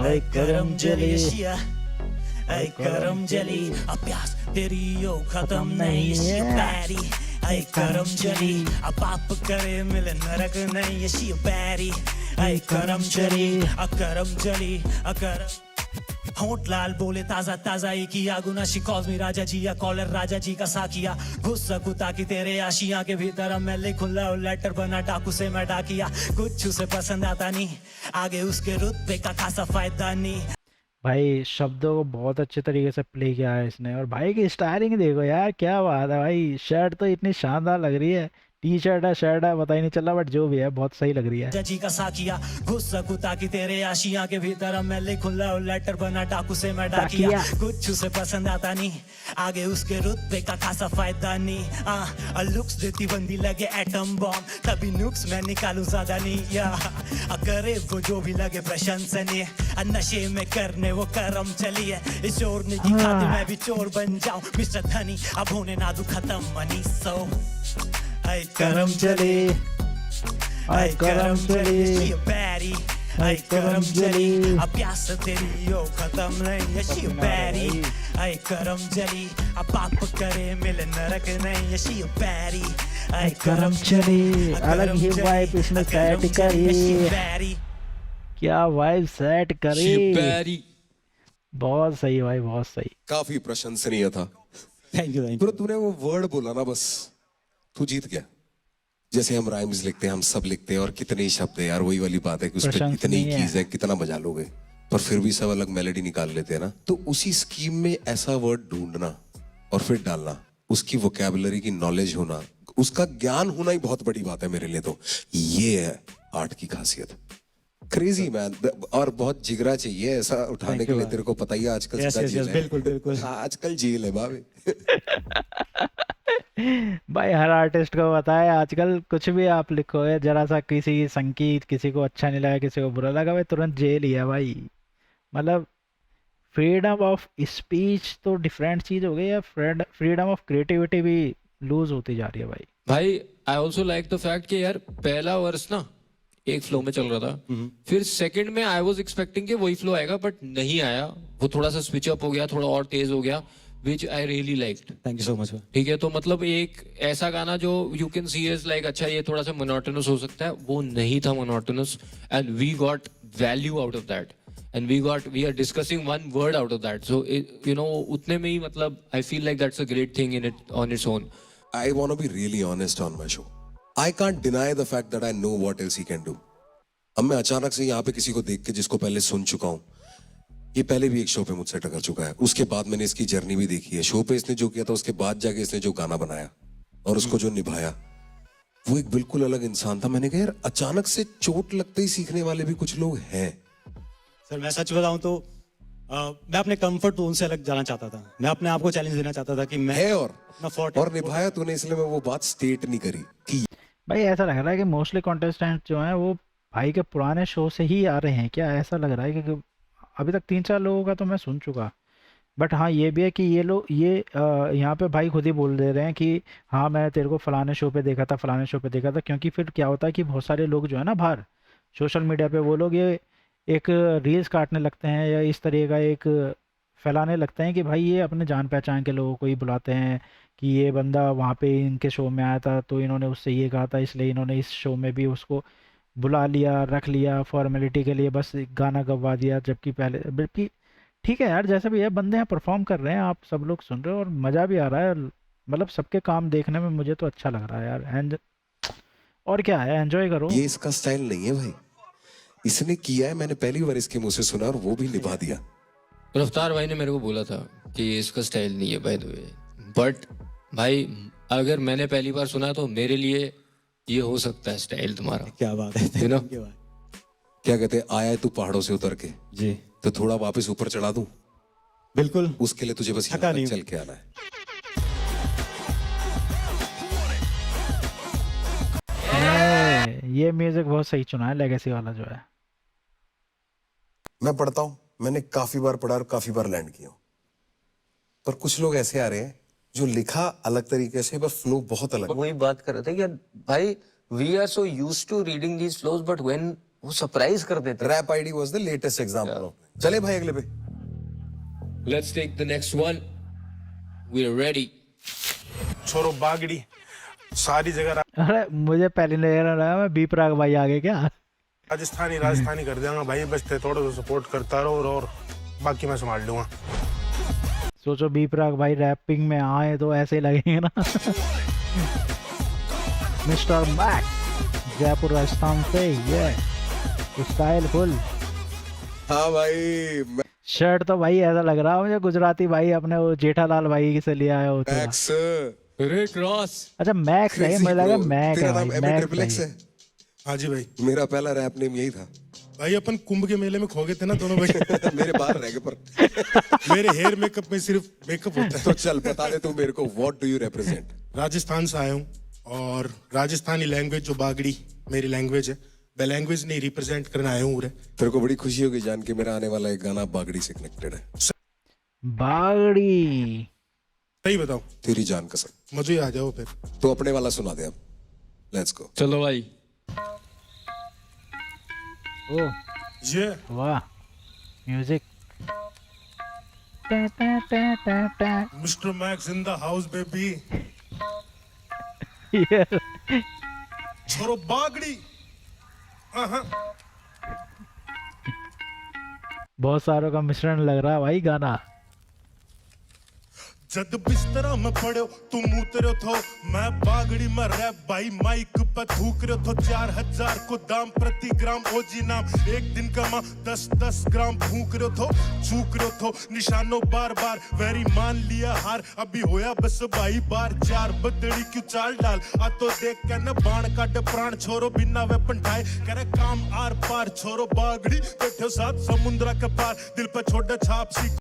आई करम जले शिया आई करम जली अब प्यास तेरी यो खत्म नहीं ये पैरी आई करम जली अब पाप करे मिले नरक नहीं ये शी पैरी आई करम जली अकरम जली अकरम होंठ लाल बोले ताजा ताजा एक ही आगुना शी कॉल्स मी राजा जी या कॉलर राजा जी का साकिया घुस सकूं ताकि तेरे आशिया के भीतर अब मैं लिखूं लव लेटर बना डाकू से मैं डाकिया कुछ उसे पसंद आता नहीं आगे उसके रुतबे का खासा फायदा नहीं। भाई शब्दों को बहुत अच्छे तरीके से प्ले किया है इसने, और भाई की स्टाइलिंग देखो यार क्या बात है भाई। शर्ट तो इतनी शानदार लग रही है, टी शर्ट है पता ही नहीं चल रहा, बट जो भी है बहुत सही लग रही है। जी का साकिया घुस सकूं ताकि तेरे आशिया के भीतर मैं लिखूं लव लेटर बना डाकू से मैं डाकिया कुछ उसे पसंद आता नहीं आगे उसके रुतबे का खासा फायदा नहीं लुक्स देती बंदी लगे एटम बॉम्ब तभी नुक्स मैं निकालूं ज्यादा नहीं या करे वो जो भी लगे प्रशंसनीय नशे में करने वो करम चली है इस चोरने की खातिर मैं भी चोर बन जाऊं मिस्टर धनी अब होने ना दू खत्म मनी सो आई करम चले आई करम चले बैरी आई करम चली अब प्यास तेरी यो खत्म नहीं है शी बैरी आई करम चली अब पाप करे मिले नरक नहीं है शी बैरी आई करम चली अलग ही वाइब इसने सेट करी, क्या वाइब सेट करी, बैरी बहुत सही भाई बहुत सही। काफी प्रशंसनीय था। थैंक यू पर तूने वो वर्ड बोला ना, बस तू जीत गया। जैसे हम राइम्स लिखते हैं, हम सब लिखते हैं, और कितने ही शब्द है यार, वही वाली बात है कि उस पर कितनी कीज है, कितना बजा लोगे, पर फिर भी सब अलग मेलोडी निकाल लेते हैं ना। तो उसी स्कीम में ऐसा वर्ड ढूंढना और फिर डालना, उसकी वोकैबुलरी की नॉलेज होना, उसका ज्ञान होना ही बहुत बड़ी बात है मेरे लिए। तो ये है आर्ट की खासियत। क्रेजी मैन, और बहुत जिगरा चाहिए ऐसा उठाने के लिए। तेरे को पता ही है आजकल बिल्कुल बिल्कुल आजकल जेल है भाभी। भाई हर आर्टिस्ट को पता है आजकल कुछ भी आप लिखो है, जरा सा किसी संगीत किसी को अच्छा नहीं लगा, किसी को बुरा लगा, भाई तुरंत जेल ही है भाई। मतलब फ्रीडम ऑफ स्पीच तो डिफरेंट चीज हो गई है, फ्रीडम ऑफ क्रिएटिविटी भी लूज होती जा रही है भाई। भाई I also like the fact कि यार पहला वर्स ना एक फ्लो में चल रहा था, फिर सेकंड में आई वाज एक्सपेक्टिंग कि वही फ्लो आएगा, बट नहीं आया, वो थोड़ा सा स्विच अप हो गया, थोड़ा और तेज हो गया, which I really liked. Thank you so much. ठीक है, तो मतलब एक ऐसा गाना जो you can see is like अच्छा ये थोड़ा सा मोनोटोनस हो सकता है, वो नहीं था monotonous, and we got value out of that, and we are discussing one word out of that, so you know उतने में ही मतलब I feel like that's a great thing in it on its own. I want to be really honest on my show. I can't deny the fact that I know what else he can do. अब मैं अचानक से यहाँ पे किसी को देख के जिसको पहले सुन चुका हूँ, ये पहले भी एक शो पे मुझसे टकर चुका है, उसके बाद मैंने इसकी जर्नी भी देखी है, शो पे इसने जो किया था उसके बाद जाके इसने जो गाना बनाया और उसको जो निभाया, वो एक बिल्कुल अलग इंसान था। मैंने कहा यार अचानक से चोट लगते ही सीखने वाले भी कुछ लोग हैं। सर मैं सच बताऊं तो मैं अपने कंफर्ट जोन से अलग जाना चाहता था। मैं अपने आप को चैलेंज देना चाहता था कि मैं है अपना फॉर्ट और निभाया तूने, इसलिए मैं वो बात स्टेट नहीं करी कि भाई ऐसा लग रहा है कि मोस्टली कॉन्टेस्टेंट जो हैं वो भाई के पुराने शो से ही आ रहे हैं क्या? ऐसा लग रहा है कि अभी तक 3-4 लोगों का तो मैं सुन चुका। बट हाँ ये भी है कि ये लोग यहाँ पे भाई खुद ही बोल दे रहे हैं कि हाँ मैं तेरे को फलाने शो पे देखा था, फलाने शो पे देखा था। क्योंकि फिर क्या होता है कि बहुत सारे लोग जो है ना बाहर सोशल मीडिया पे वो लोग ये एक रील्स काटने लगते हैं या इस तरह का एक फैलाने लगते हैं कि भाई ये अपने जान पहचान के लोगों को ही बुलाते हैं कि ये बंदा वहाँ पे इनके शो में आया था तो इन्होंने उससे ये कहा था, इसलिए इन्होंने इस शो में भी उसको बुला लिया, रख लिया फॉर्मेलिटी के लिए, बस गाना गवा दिया। जबकि पहले बल्कि ठीक है यार, जैसा भी है बंदे यहाँ परफॉर्म कर रहे हैं, आप सब लोग सुन रहे हो और मज़ा भी आ रहा है। मतलब सबके काम देखने में मुझे तो अच्छा लग रहा है यार। एंड और क्या है, एंजॉय करो। ये इसका स्टाइल नहीं है भाई, इसने किया है, मैंने पहली बार इसके मुंह से सुना और वो भी निभा दिया। रफ्तार भाई ने मेरे को बोला था कि ये इसका स्टाइल नहीं है बाय द वे, बट भाई अगर मैंने पहली बार सुना तो मेरे लिए ये हो सकता है स्टाइल तुम्हारा। क्या बात है, You know? thank you भाई। क्या कहते हैं, आया है तू पहाड़ों से उतर के, जी तो थोड़ा वापस ऊपर चढ़ा दूं? बिल्कुल। उसके लिए तुझे बस थका यहाँ नहीं तक हूं। चल के आना है। ये म्यूजिक बहुत सही चुना है, लेगेसी वाला जो है। मैं पढ़ता हूँ, मैंने काफी बार पढ़ा और काफी बार लैंड किया हूं। पर कुछ लोग ऐसे आ रहे हैं जो लिखा अलग तरीके से पर फ्लो बहुत अलग। वही बात कर रहे थे कि भाई we are so used to reading these flows, but when वो सरप्राइज कर देते हैं। Rap ID was the latest example. चले भाई अगले पे। Let's take the next one, we are ready. छोरो बागड़ी सारी जगह अरे मुझे पहले नहीं रहा, मैं बी प्राग भाई आगे क्या? राजस्थानी राजस्थानी कर देंगे भाई, बस ते थोड़ा सा सपोर्ट करता रहो और बाकी मैं संभाल लूंगा। सोचो बी प्राग भाई रैपिंग में आए तो ऐसे ही लगेंगे ना। मिस्टर मैक जयपुर राजस्थान से, ये स्टाइल फुल। हाँ भाई शर्ट तो भाई ऐसा लग रहा है मुझे गुजराती भाई अपने वो जेठालाल भाई से लिया है वो थोड़ा। मैक्स, रिक रॉस। अच्छा मैक्स है, मुझे लगा मैक है तेरा भाई। नाम मैक ट्रिपल एक्स भाई। है? हाँ जी भाई। मेरा पहला रैप नेम यही था भाई अपन कुंभ के मेले में खो गए थे ना दोनों भाई। मेरे बाहर रह गए पर मेरे हेयर मेकअप में सिर्फ मेकअप होता है। तो चल बता दे तू मेरे को, what do you represent? Rajasthan से आया हूँ और राजस्थानी लैंग्वेज जो बागड़ी मेरी लैंग्वेज है, मैं लैंग्वेज नहीं रिप्रेजेंट करने आया हूँ। तेरे को बड़ी खुशी होगी जान के मेरा आने वाला एक गाना बागड़ी से कनेक्टेड है। बागड़ी। सही बताऊं? तेरी जान कसम। मुझे आ जाओ फिर। तो अपने वाला सुना दे अब, लेट्स गो। चलो भाई। ओ ये वाह music. Mister max in the house baby. छोरो बागड़ी। बहुत सारों का मिश्रण लग रहा है भाई गाना। जद बिस्तरा में पड़ो तुम उतरो थो, मैं बागड़ी में रैप भाई माइक पे थूक रहे थो। 4000 को दाम प्रति ग्राम ओजी नाम, एक दिन का मां 10-10 ग्राम फूक रहे थो। चूक रहे थो निशानो बार बार, वेरी मान लिया हार। अभी होया बस भाई बार 4 बदड़ी क्यों चाल डाल। आ तो देख के न बाण काट प्राण, छोरो बिना वेपन ठाए करे काम आर पार। छोरो बागड़ी बैठो साथ समुद्र के पार, दिल पे छोड़े छाप सी।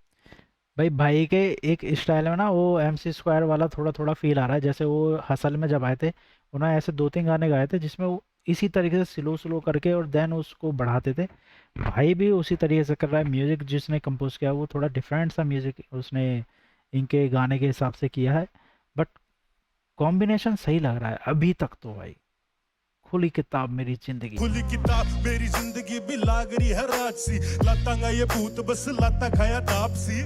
भाई के एक स्टाइल में ना वो MC स्क्वायर वाला थोड़ा थोड़ा फील आ रहा है। जैसे वो हसल में जब आए थे उन्होंने ऐसे 2-3 गाने गाए थे जिसमें वो इसी तरीके से स्लो स्लो करके और देन उसको बढ़ाते थे। भाई भी उसी तरीके से कर रहा है। म्यूज़िक जिसने कंपोज किया वो थोड़ा डिफरेंट सा म्यूज़िक उसने इनके गाने के हिसाब से किया है, बट कॉम्बिनेशन सही लग रहा है अभी तक तो भाई। खुली किताब मेरी जिंदगी, खुली किताब मेरी जिंदगी भी लाग रही है राजसी। लातांगा ये भूत बस लाता खाया तापसी,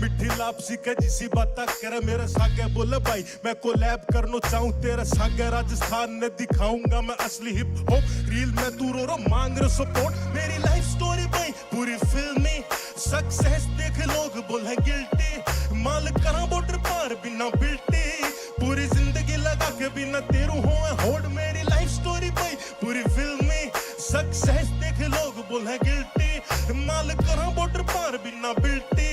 मिठी लापसी के जिसी बाता करे मेरे सागे। बोले भाई मैं कोलैब करना चाहूं तेरे सागे, राजस्थान ने दिखाऊंगा मैं असली हिप हॉप। रील में तू रो मांग रहे सपोर्ट, मेरी लाइफ स्टोरी भाई पूरी फिल्मी सक्सेस देख लोग बोले गिल्टी। माल करा बॉर्डर पार बिना बिल्टी, पूरी जिंदगी लगा के बिना तेरू हो होड़। मेरी लाइफ स्टोरी भाई पूरी फिल्मी सक्सेस देख लोग बोले गिल्टी। माल करा बॉर्डर पार बिना बिल्टी,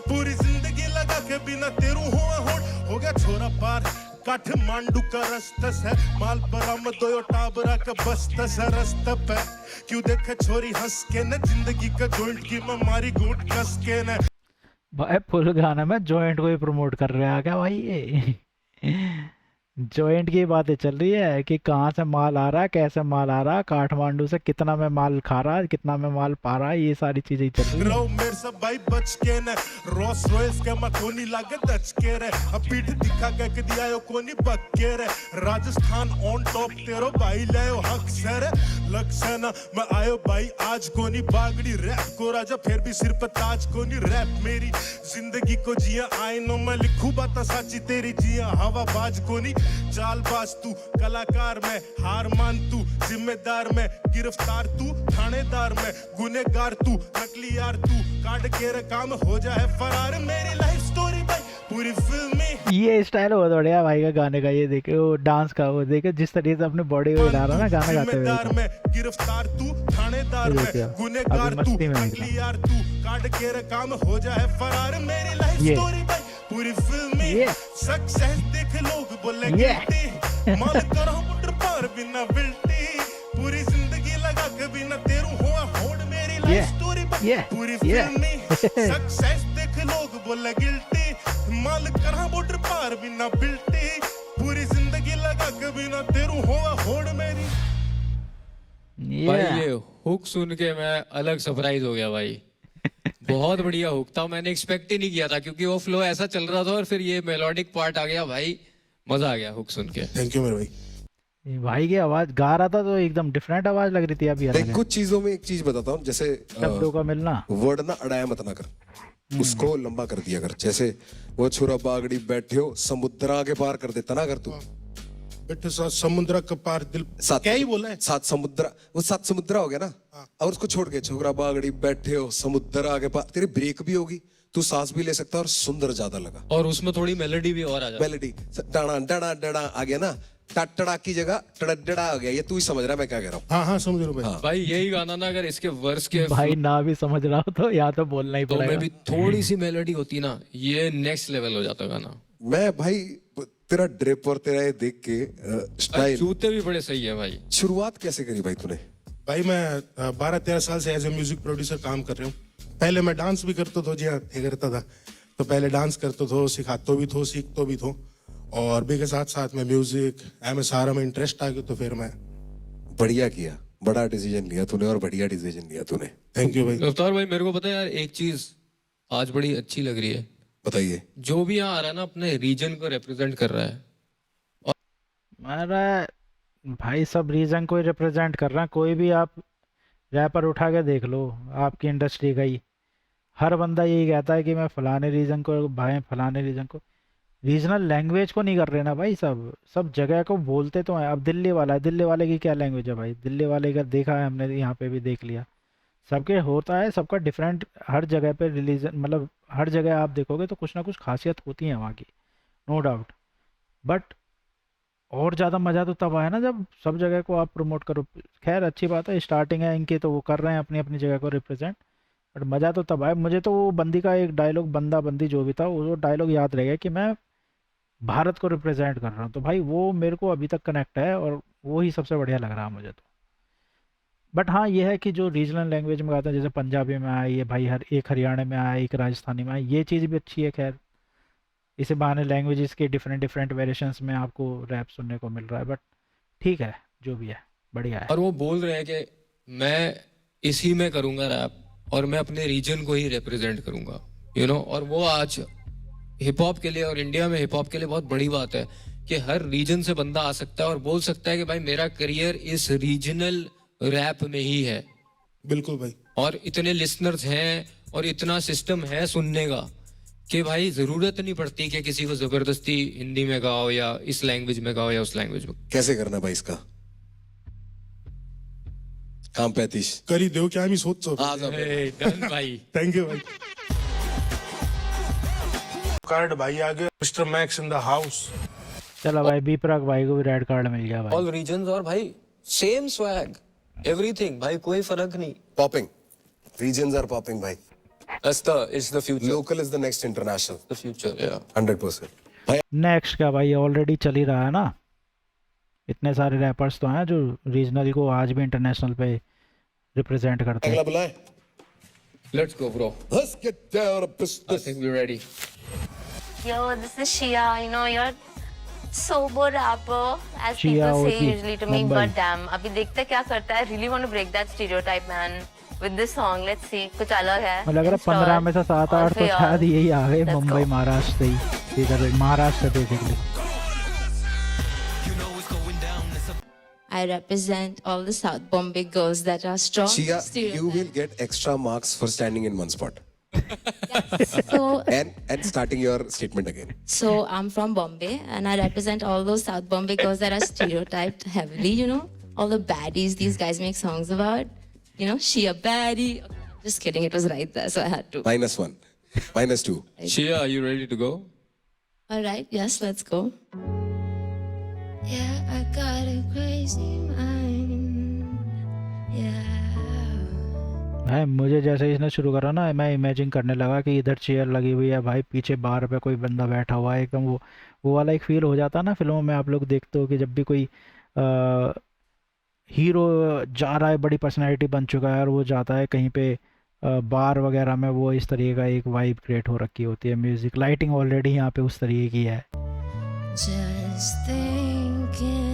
पूरी जिंदगी लगा के बिना तेरू हो होड़। हो गया छोरा पार काठमांडू का रस्तस है माल बरामद दो टाबरा का बस्तस है रस्तप है क्यों देखे छोरी हंस के न जिंदगी का जॉइंट की मैं मारी घूट कस के न भाई फुल गाना में जॉइंट को ही प्रमोट कर रहे हैं क्या भाई ये जॉइंट की बातें चल रही है कि कहाँ से माल आ रहा है, कैसे माल आ रहा है, काठमांडू से कितना में माल खा रहा है, कितना में माल पा रहा है, ये सारी चीजें ही चल रही है। रो मेरे सब भाई बच के न रोस रॉयल्स के मैं कोनी लागे दच के रे अब पीठ दिखा के दिया यो कोनी बक के रे राजस्थान ऑन टॉप तेरो भाई लायो हक से रे लक्ष्य मैं आयो भाई आज कोनी बागड़ी रैप को राजा फिर भी सिर पर ताज कोनी रैप मेरी जिंदगी को जिया आई नो मैं लिखूं बात साची तेरी जिया हवा बाज कोनी चालबाज तू कलाकार में हार मान तू जिम्मेदार में गिरफ्तार तू थानेदार में गुनेगार तू नकली यार तू काट के रे काम हो जाए फरार मेरी लाइफ स्टोरी भाई पूरी फिल्म में ये स्टाइल बहुत बढ़िया भाई का गाने का। ये देखे वो डांस का, वो देखे जिस तरीके से अपने बॉडी को हिला रहा ना गाना गाते हुए। जिम्मेदार में गिरफ्तार तू थानेदार में गुनेगार तू नकली यार तू काट के रे काम हो जाए फरार मेरी लाइफ स्टोरी भाई पूरी फिल्म में सक्सेस देख लोग बोले गिल्टी माल करो बुटर पार बिना बिल्टी पूरी जिंदगी लगा के बिना तेरू हुआ होड़ मेरी लाइफ स्टोरी पूरी फिल्म में सक्सेस देख लोग बोले गिल्टी माल करो बुटर पार बिना बिल्टी पूरी जिंदगी लगा के बिना तेरू हुआ होड़ मेरी। भाई ये हुक सुन के मैं अलग सरप्राइज हो गया भाई। बहुत बढ़िया हुक था, मैंने एक्सपेक्ट ही नहीं किया था क्योंकि वो फ्लो ऐसा चल रहा था और फिर ये मेलोडिक पार्ट आ गया भाई, मजा आ गया हुक सुन के। थैंक यू मेरे भाई। भाई की आवाज गा रहा था तो एकदम डिफरेंट आवाज लग रही थी अभी। देख कुछ चीजों में एक चीज बताता हूँ, जैसे शब्दों का मिलना, वर्ड ना अड़ाया मत ना कर, उसको लंबा कर दिया कर। जैसे वो छुरा बागड़ी बैठे हो समुद्र के पार कर देता ना अगर तू बैठे साथ समुद्र का पार दिल क्या ही बोला है सात समुद्र, वो सात समुद्र हो गया ना। और उसको छोड़ के छोरा बागड़ी बैठे हो समुद्र आगे पार, तेरी ब्रेक भी होगी, तू सांस भी ले सकता है और सुंदर ज्यादा लगा। और उसमें थोड़ी मेलोडी भी और आ जाती, मेलोडी डड़ा डड़ा डड़ा आ गया ना, टड़ा की जगह टड़ा आ गया। ये तू ही समझ रहा है मैं क्या कह रहा हूँ। हाँ हाँ समझ रहा हूँ भाई यही गाना ना अगर इसके वर्स के भाई ना भी समझ रहा हो तो यहाँ तो बोलना ही तो पड़ेगा। में भी थोड़ी सी मेलोडी होती ना, ये नेक्स्ट लेवल हो जाता गाना। मैं भाई तेरा ड्रिप और तेरा ये देख के स्टाइल, जूते भी बड़े सही है भाई। शुरुआत कैसे करी भाई तूने? भाई मैं 12-13 साल से एज ए म्यूजिक प्रोड्यूसर काम कर रहा हूँ। पहले मैं डांस भी करता था, जी हाँ करता था। तो पहले डांस करता था, सिखाता भी था, सीखता भी था, और भी के साथ साथ में म्यूजिक MSR में इंटरेस्ट आ गया। तो फिर मैं बढ़िया किया, बड़ा डिसीजन लिया तूने और बढ़िया डिसीजन लिया तूने। थैंक यू भाई। अवतार भाई मेरे को पता है यार एक चीज आज बड़ी अच्छी लग रही है, बताइए। जो भी यहाँ आ रहा है ना अपने रीजन को रिप्रेजेंट कर रहा है। मेरा भाई सब रीजन को ही रिप्रेजेंट कर रहा है। कोई भी आप रैपर उठा के देख लो आपकी इंडस्ट्री का ही, हर बंदा यही कहता है कि मैं फलाने रीजन को, भाई फलाने रीजन को, रीजनल लैंग्वेज को नहीं कर रहे ना भाई। सब जगह को बोलते तो हैं। अब दिल्ली वाला है, दिल्ली वाले की क्या लैंग्वेज है भाई? दिल्ली वाले का देखा है हमने, यहाँ पे भी देख लिया। सबके होता है, सबका डिफरेंट, हर जगह पे रिलीजन, मतलब हर जगह आप देखोगे तो कुछ ना कुछ खासियत होती है वहाँ की, नो डाउट। बट और ज़्यादा मज़ा तो तब आया ना जब सब जगह को आप प्रमोट करो। खैर अच्छी बात है, स्टार्टिंग है इनकी तो वो कर रहे हैं अपनी अपनी जगह को रिप्रेजेंट, बट मज़ा तो तब आया। मुझे तो वो बंदी का एक डायलॉग, बंदा बंदी जो भी था, वो डायलॉग याद रह गया कि मैं भारत को रिप्रेजेंट कर रहा हूँ। तो भाई वो मेरे को अभी तक कनेक्ट है और वो ही सबसे बढ़िया लग रहा है मुझे तो। बट हाँ ये है कि जो रीजनल लैंग्वेज में गाते हैं, जैसे पंजाबी में आया ये भाई, हर एक हरियाणा में आया, एक राजस्थानी में आया, ये चीज़ भी अच्छी है। खैर इसे बहाने लैंग्वेजेस के डिफरेंट वेरिएशंस में आपको रैप सुनने को मिल रहा है, बट ठीक है जो भी है बढ़िया है। और वो बोल रहे हैं कि मैं इसी में करूंगा रैप और मैं अपने रीजन को ही रिप्रेजेंट करूंगा, यू नो। और वो आज हिप हॉप के लिए और इंडिया में हिप हॉप के लिए बहुत बड़ी बात है कि हर रीजन से बंदा आ सकता है और बोल सकता है कि भाई मेरा करियर इस रीजनल रैप में ही है। बिल्कुल भाई। और इतने लिसनर्स हैं और इतना सिस्टम है सुनने का कि भाई जरूरत नहीं पड़ती कि किसी को जबरदस्ती हिंदी में गाओ या इस लैंग्वेज में गाओ या उस लैंग्वेज में। कैसे करना भाई इसका काम? 35 करी दो क्या मी सोचो। डन भाई। थैंक यू भाई। कार्ड भाई आ गया, mister max in the house. चलो भाई बी प्राक भाई को भी रेड कार्ड मिल गया भाई। ऑल रीजन्स और भाई सेम स्वैग एवरीथिंग भाई, कोई फर्क नहीं। पॉपिंग, रीजन्स आर पॉपिंग भाई। It's the future. Local is the next international. The future, yeah. 100%. Next का भाई ऑलरेडी चल ही रहा है ना, इतने सारे रैपर्स तो हैं जो रीजनल को आज भी इंटरनेशनल पे रिप्रेजेंट करते हैं। अगला बुलाए। Let's go, bro. Let's get down to I business. think we're ready. Yo, this is Shia. You know, you're sober rapper, as Shia people say OG, usually to me. Mumbai. But damn, अभी देखते क्या करता है. Really want to break that stereotype, man. With this song, let's see, कुछ अलग है. मुझे लग रहा है 15 में से 7-8 तो शायद यही आ गए Let's मुंबई go. महाराष्ट्र से ही, इधर Maharashtra basically. I represent all the South Bombay girls that are strong. Shia, you stereotypes. will get extra marks for standing in one spot So, and starting your statement again. so I'm from Bombay, and I represent all those South Bombay girls that are stereotyped heavily. You know, all the baddies these guys make songs about. You know, she a baddie. Just kidding, it was right there, so I had to. -1, -2. Shia, are you ready to go? All right, yes, let's go. Yeah, I got a crazy mind. Yeah. भाई मुझे जैसे इसने शुरू करा ना, मैं imagine करने लगा कि इधर चेयर लगी हुई है भाई, पीछे बार पे कोई बंदा बैठा हुआ है, एकदम वो वाला एक फील हो जाता है ना फिल्मों में। आप लोग देखते हो कि जब भी कोई हीरो जा रहा है, बड़ी पर्सनैलिटी बन चुका है और वो जाता है कहीं पे बार वगैरह में, वो इस तरीके का एक वाइब क्रिएट हो रखी होती है। म्यूजिक लाइटिंग ऑलरेडी यहाँ पे उस तरीके की है। Just thinking,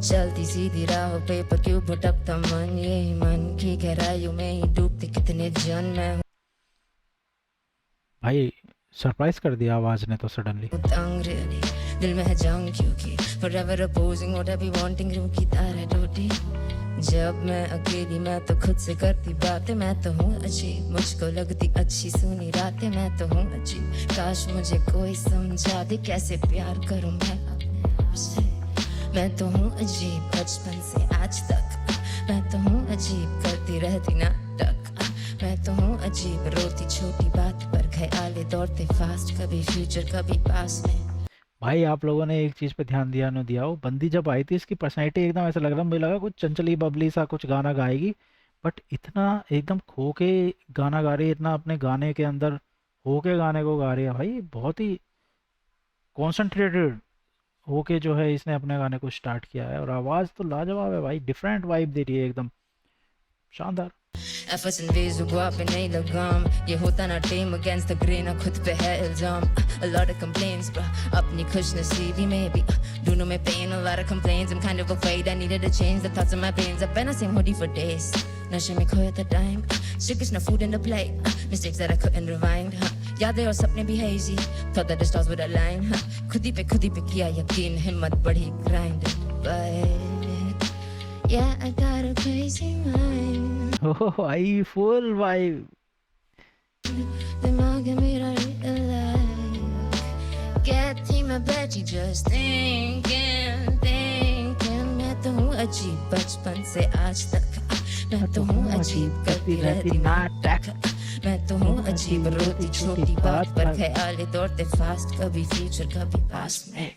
चलती सीधी राह पे पर क्यों भटकता मन, ये मन की गहराइयों में ही डूबते कितने जन। मैं भाई सरप्राइज कर दिया आवाज ने तो सडनली। हूँ तंग really, दिल में है जंग क्योंकि forever opposing what I be wanting, रूह की तारे टूटी। जब मैं अकेली मैं तो खुद से करती बातें, मैं तो हूँ अजीब, मुझको लगती अच्छी सुनी रातें, मैं तो हूँ अजीब। काश मुझे कोई समझा दे कैसे प्यार करूँ मैं अपने आप से। मैं तो हूँ अजीब बचपन से आज तक, मैं तो हूँ अजीब करती रहती नाटक। मैं तो हूँ अजीब रोती छोटी बात पर, ख्याले दौड़ते फास्ट, कभी फ्यूचर कभी पास में। भाई आप लोगों ने एक चीज़ पे ध्यान दिया न दिया हो, बंदी जब आई थी इसकी पर्सनैलिटी एकदम ऐसा लग रहा, मुझे लगा कुछ चंचली बबली सा कुछ गाना गाएगी, बट इतना एकदम खो के गाना गा रही है, इतना अपने गाने के अंदर हो के गाने को गा रही है भाई। बहुत ही कॉन्सेंट्रेटेड होके जो है इसने अपने गाने को स्टार्ट किया है, और आवाज़ तो लाजवाब है भाई, डिफरेंट वाइब दे रही है एकदम शानदार। एफर्ट्स इन वेज गुआ पे नहीं लगाम, ये होता ना टीम अगेंस्ट द ग्रेन, खुद पे है इल्जाम। A lot of complaints, bro, अपनी खुशनसीबी में भी दोनों में pain, a lot of complaints, I'm kind of afraid I needed to change the thoughts of my pains। I've been the same hoodie for days, नशे में खोया था time, sick no food in the plate, mistakes that I couldn't rewind। यादें और सपने भी hazy, thought that the stars would align। खुद ही पे किया यकीन, हिम्मत बढ़ी grind, but yeah, I got a crazy mind। ओह भाई फुल वाइब। दिमाग मेरा कहती मैं बैठी just thinking, मैं तो हूँ अजीब बचपन से आज तक, मैं तो हूँ अजीब करती रहती नाटक। मैं तो हूँ अजीब रोती छोटी बात पर, ख्याले दौड़ते फास्ट, कभी फ्यूचर कभी पास में।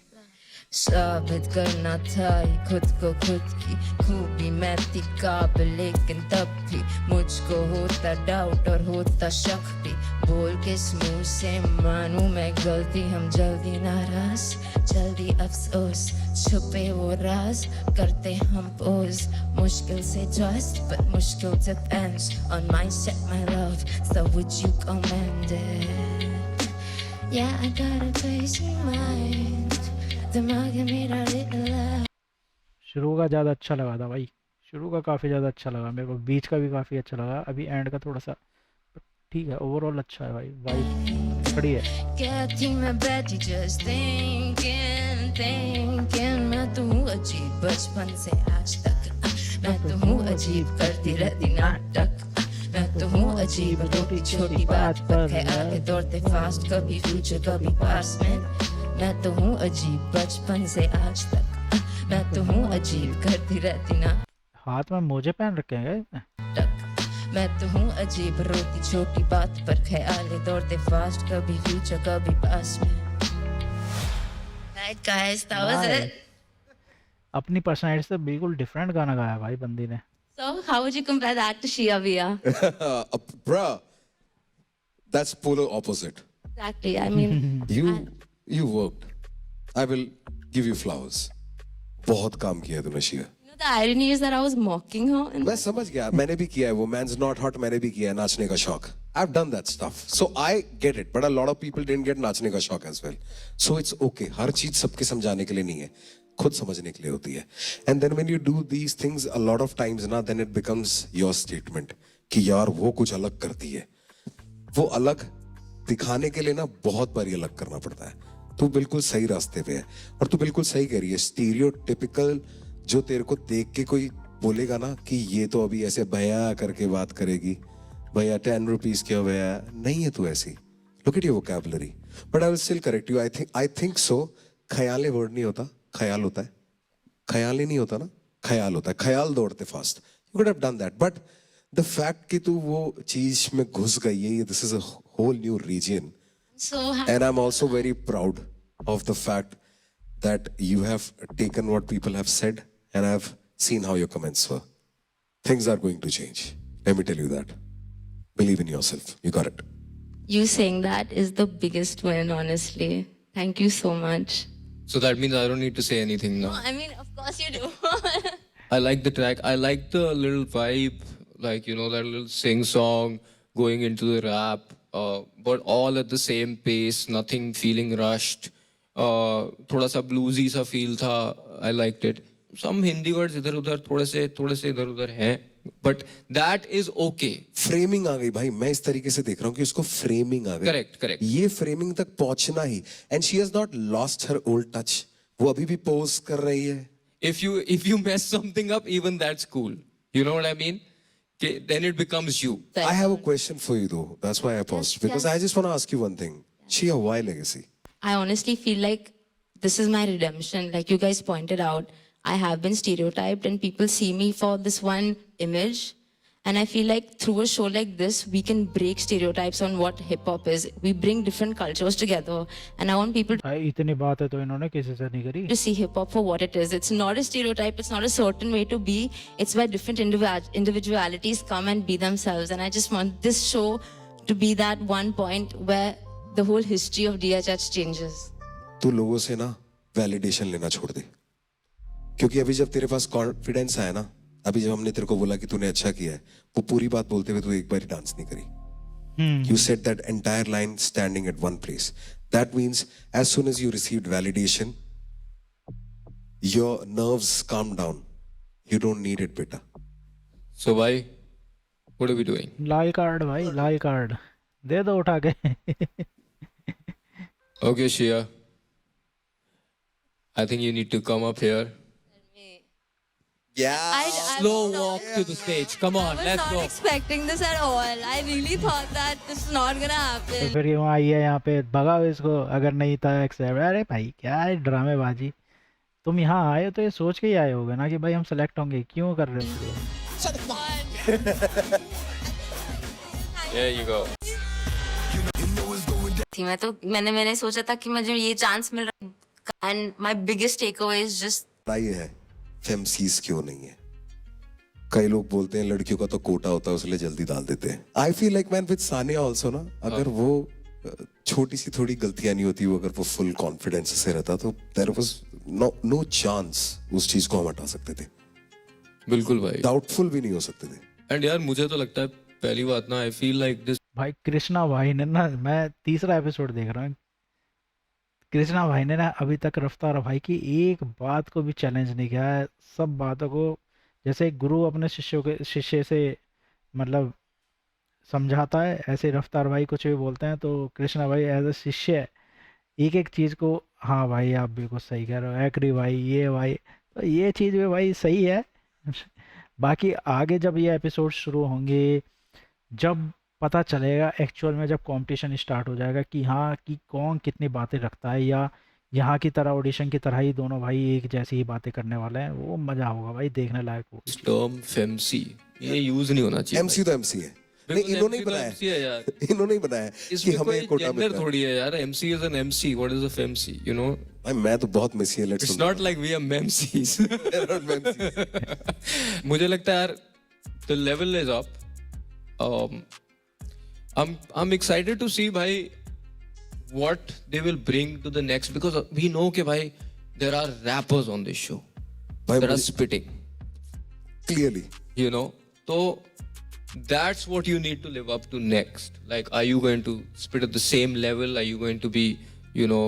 साबित करना था ही खुद को, खुद की खूबी मैं थी काबिल, लेकिन तब भी मुझको होता डाउट और होता शक भी। बोल किस मुंह से मानूं मैं गलती, हम जल्दी नाराज जल्दी अफसोस, छुपे वो राज करते हम पोज, मुश्किल से जस्ट but मुश्किल depends on mindset my love, so would you commend it? Yeah, I got a crazy mind, दिमाग मेरा little। शुरू का ज़्यादा अच्छा लगा था भाई, शुरू का काफ़ी ज़्यादा अच्छा लगा मेरे को, बीच का भी काफ़ी अच्छा लगा, अभी एंड का थोड़ा सा ठीक है, ओवरऑल अच्छा है भाई, वाइब खड़ी है। कहती मैं बैठी just thinking, मैं तो हूँ अजीब बचपन से आज तक, मैं तो हूँ अजीब करती रहती नाटक। मैं तो हूँ अजीब रोटी छोटी बात पर, ख्याले दौड़ते फास्ट, कभी फ्यूचर कभी पास में। मैं तो हूँ अजीब बचपन से आज तक, मैं तो हूँ अजीब करती रहती नाटक। हाथ में मोजे पहन रखे हैं क्या? मैं तो हूँ अजीब रोती छोटी बात पर, ख्याले दौड़ते फास्ट, कभी फ्यूचर कभी पास में। Right guys, that was it. अपनी पर्सनैलिटी से बिल्कुल डिफरेंट गाना गाया भाई बंदी ने। So how would you compare that to Shia Via? Bruh, that's polar opposite. Exactly. I mean, You worked. I will give you flowers. बहुत काम किया तूने शिया. the irony is that I was mocking her. And मैं समझ गया. मैंने भी किया है वो man's not hot. मैंने भी किया है नाचने का शौक. I've done that stuff. So I get it. But a lot of people didn't get नाचने का शौक as well. So it's okay. हर चीज सबके समझाने के लिए नहीं है. खुद समझने के लिए होती है. And then when you do these things a lot of times ना, then it becomes your statement कि यार वो कुछ अलग करती है. वो अलग दिखाने के लिए ना बहुत बारी अलग करना पड़ता है. तू बिल्कुल सही रास्ते पे है और तू बिल्कुल सही कह रही है. स्टीरियोटिपिकल जो तेरे को देख के कोई बोलेगा ना कि ये तो अभी ऐसे भैया करके बात करेगी, भैया 10 रुपीज क्यों भैया, नहीं है तू ऐसी. Look at your vocabulary. But I will still correct you. I think so. ख्याल वर्ड नहीं होता, ख्याल होता है. ख्याल ही नहीं होता ना, ख्याल होता है. ख्याल दौड़ते fast. You could have done that. But the fact कि तू वो चीज में घुस गई है, this is a whole new reason. so And I'm also very proud of the fact that you have taken what people have said and I've seen how your comments were. Things are going to change. Let me tell you that. Believe in yourself. You got it. you saying that is the biggest win, honestly. Thank you so much. So that means I don't need to say anything now. I mean, of course you do. I like the track. I like the little vibe, like, you know, that little sing song going into the rap, but all at the same pace, nothing feeling rushed. थोड़ा सा bluesy सा feel था. I liked it. Some Hindi words इधर उधर थोड़े से इधर उधर हैं, but that is okay. Framing आ गई भाई. मैं इस तरीके से देख रहा हूँ कि उसको framing आ गई. Correct. ये framing तक पहुंचना ही. And she has not lost her old touch. वो अभी भी pose कर रही है. If you mess something up, even that's cool. You know what I mean? Okay, then it becomes you. I have a question for you though. That's why I paused. Because I just want to ask you one thing. Shia, why legacy? I honestly feel like this is my redemption. Like you guys pointed out, I have been stereotyped and people see me for this one image. And I feel like through a show like this, we can break stereotypes on what hip hop is. We bring different cultures together. And I want people भाई इतनी बात है तो इन्होंने किसी से नहीं करी. to see hip hop for what it is. It's not a stereotype. It's not a certain way to be. It's where different individualities come and be themselves. And I just want this show to be that one point where the whole history of DHH changes. तू लोगों से ना validation लेना छोड़ दे. क्योंकि अभी जब तेरे पास कॉन्फिडेंस आया ना, अभी जब हमने तेरे को बोला कि तूने अच्छा किया है, वो पूरी बात बोलते हुए तू एक बार डांस नहीं करी. You said that entire line standing at one place. That means as soon as you received validation, your nerves calmed down. You don't need it, beta. So why? What are we doing? Lal card भाई, लाल card दे दो उठा के. Okay, Shia. I think you need to come up here. Slow walk to the stage. Come on, I was let's not go. expecting this at all. I really thought that this is not gonna तो happen. फिर क्यों आई है यहाँ पे? भगाओ इसको अगर नहीं था एक्सेप्ट. अरे भाई क्या है ड्रामेबाजी. तुम यहाँ आए हो तो ये सोच के ही आए होगे ना कि भाई हम सेलेक्ट होंगे. क्यों कर रहे हो? There you go. थी मैं तो मैंने सोचा था कि मुझे ये चांस मिल रहा है. And my biggest takeaway is just ये है फेमसीज क्यों नहीं है. कई लोग बोलते हैं लड़कियों का तो कोटा होता है इसलिए जल्दी डाल देते हैं. आई feel like man with Sania also ना, अगर वो छोटी सी थोड़ी गलतियां नहीं होती, वो अगर वो फुल कॉन्फिडेंस से रहता तो देयर वाज नो चांस उस चीज को हम हटा सकते थे. बिल्कुल भाई. डाउटफुल भी नहीं हो सकते थे. एंड यार मुझे तो लगता है पहली बात ना, आई फील लाइक दिस. भाई कृष्णा भाई ने ना, मैं तीसरा एपिसोड देख रहा हूँ, कृष्णा भाई ने ना अभी तक रफ्तार भाई की एक बात को भी चैलेंज नहीं किया है. सब बातों को जैसे एक गुरु अपने शिष्य से मतलब समझाता है, ऐसे रफ्तार भाई कुछ भी बोलते हैं तो कृष्णा भाई एज ए शिष्य एक एक चीज़ को, हाँ भाई आप बिल्कुल सही कह रहे हो, एग्री भाई, ये भाई, तो ये चीज़ भी भाई सही है. बाकी आगे जब ये एपिसोड शुरू होंगे, जब पता चलेगा एक्चुअल में, जब कंपटीशन स्टार्ट हो जाएगा कि हाँ कि कौन कितनी बातें रखता है, या यहाँ की तरह ऑडिशन की तरह ही दोनों भाई एक जैसी ही बातें करने वाले हैं, वो मज़ा होगा भाई, देखने लायक हो. टर्म फेमसी ये यूज नहीं होना चाहिए. एमसी तो एमसी है. नहीं इन्होंने ही बनाया है यार. इन्होंने ही बनाया है कि हमें कोटा मिलता है. थोड़ी है यार. MC is an MC. What is a फेमसी? यू नो भाई मैं तो बहुत मेसी है. It's not like we are मेमसीज. मुझे लगता है यार the level is up. I'm excited to see भाई what they will bring to the next, because we know कि भाई there are rappers on this show भाई that are spitting, clearly you know. So that's what you need to live up to next. Like, are you going to spit at the same level? Are you going to be, you know,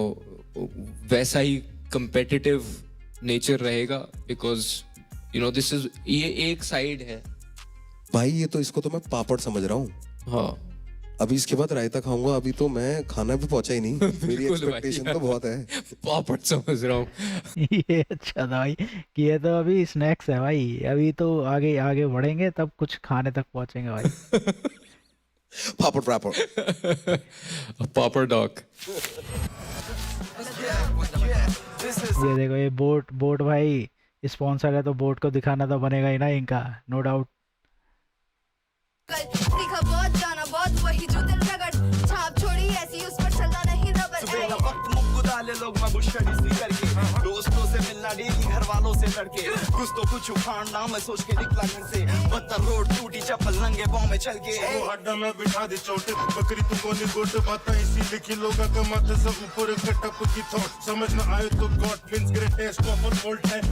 वैसा ही competitive nature रहेगा? Because you know this is ये एक side है. भाई ये तो इसको तो मैं पापड़ समझ रहा हूँ. हाँ, अभी इसके बाद रायता खाऊंगा. अभी तो मैं खाना भी पहुंचा ही नहीं. मेरी बिल्कुल भाई, एक्सपेक्टेशन तो बहुत है. पापड़ समझ रहा हूँ. ये अच्छा था भाई कि ये तो अभी स्नैक्स है भाई, अभी तो आगे आगे बढ़ेंगे तब कुछ खाने तक पहुंचेंगे भाई. पापड़ पापड़. पापड़ डॉग. ये देखो ये बोट भाई स्पॉन्सर है तो बोट को दिखाना तो बनेगा ही ना इनका, नो डाउट. कल सीखा बहुत जाना बहुत वही जो दिल रगड़ छाप छोड़ी ऐसी उस पर चलता नहीं रबर सुबह वक्त मुक्को डाले लोग मैं बुशड़ी सी करके दोस्तों से मिलना डेली घर वालों से लड़के कुछ तो कुछ उखाड़ना मैं सोच के निकला घर से बदतर रोड टूटी चप्पल नंगे पाँव में चल के वो हड्डा में बिठा दे चोट बकरी तू कोनी गोट बाता इसी लिखी लोगा का माथे से ऊपर कटप की थॉट समझ ना आए तो god wins greatest of all time.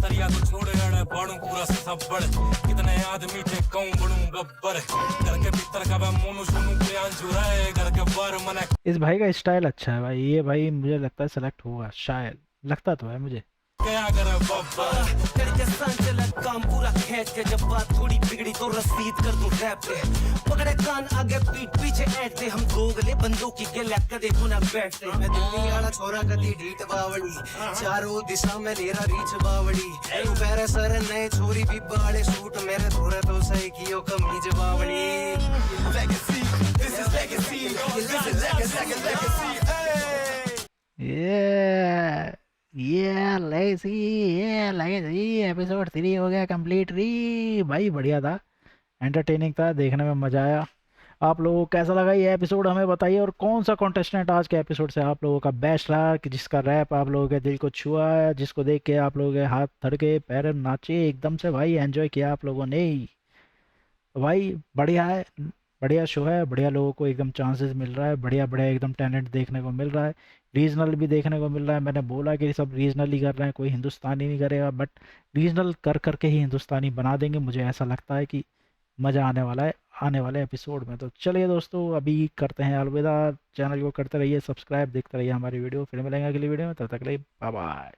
सरिया को छोड़े अड़े बाड़ू पूरा सब बड़ कितने आदमी थे कहूं बड़ू गब्बर घर के भीतर का मैं मोनू सोनू प्यान जुरा है घर के बाहर मने. इस भाई का स्टाइल अच्छा है भाई, ये भाई मुझे लगता है सेलेक्ट होगा शायद, लगता तो है मुझे. क्या करे बब्बर करके संचल काम पूरा खेच के जब बात थोड़ी बिगड़ी तो रसीद कर दूं रैप पे पकड़े कान आगे पीठ पीछे ऐठते हम गोगले बंदूकी के लैप देखो ना बैठते मैं दिल्ली वाला छोरा कदी ढीठ बावड़ी चारों दिशा में लेरा रीच बावड़ी तू पैरे सर नए छोरी भी बाड़े सूट मेरे थोड़े तो सही कियो कमीज बावड़ी. legacy this is legacy this is legacy ये लेगेसी एपिसोड 3 हो गया कंप्लीट री भाई. बढ़िया था, एंटरटेनिंग था, देखने में मज़ा आया. आप लोगों को कैसा लगा ये एपिसोड हमें बताइए, और कौन सा कॉन्टेस्टेंट आज के एपिसोड से आप लोगों का बेस्ट रहा, कि जिसका रैप आप लोगों के दिल को छुआ है, जिसको देख के आप लोगों के हाथ धड़के पैर नाचे एकदम से भाई, एंजॉय किया आप लोगों ने. तो भाई बढ़िया है, बढ़िया शो है, बढ़िया लोगों को एकदम चांसेस मिल रहा है, बढ़िया बढ़िया एकदम टैलेंट देखने को मिल रहा है, रीजनल भी देखने को मिल रहा है. मैंने बोला कि सब रीजनल ही कर रहे हैं, कोई हिंदुस्तानी नहीं करेगा, बट रीजनल कर करके ही हिंदुस्तानी बना देंगे. मुझे ऐसा लगता है कि मज़ा आने वाला है आने वाले एपिसोड में. तो चलिए दोस्तों अभी करते हैं अलविदा. चैनल को करते रहिए सब्सक्राइब, देखते रहिए हमारी वीडियो. फिर मिलेंगे अगली वीडियो में, तब तक के लिए बाय बाय.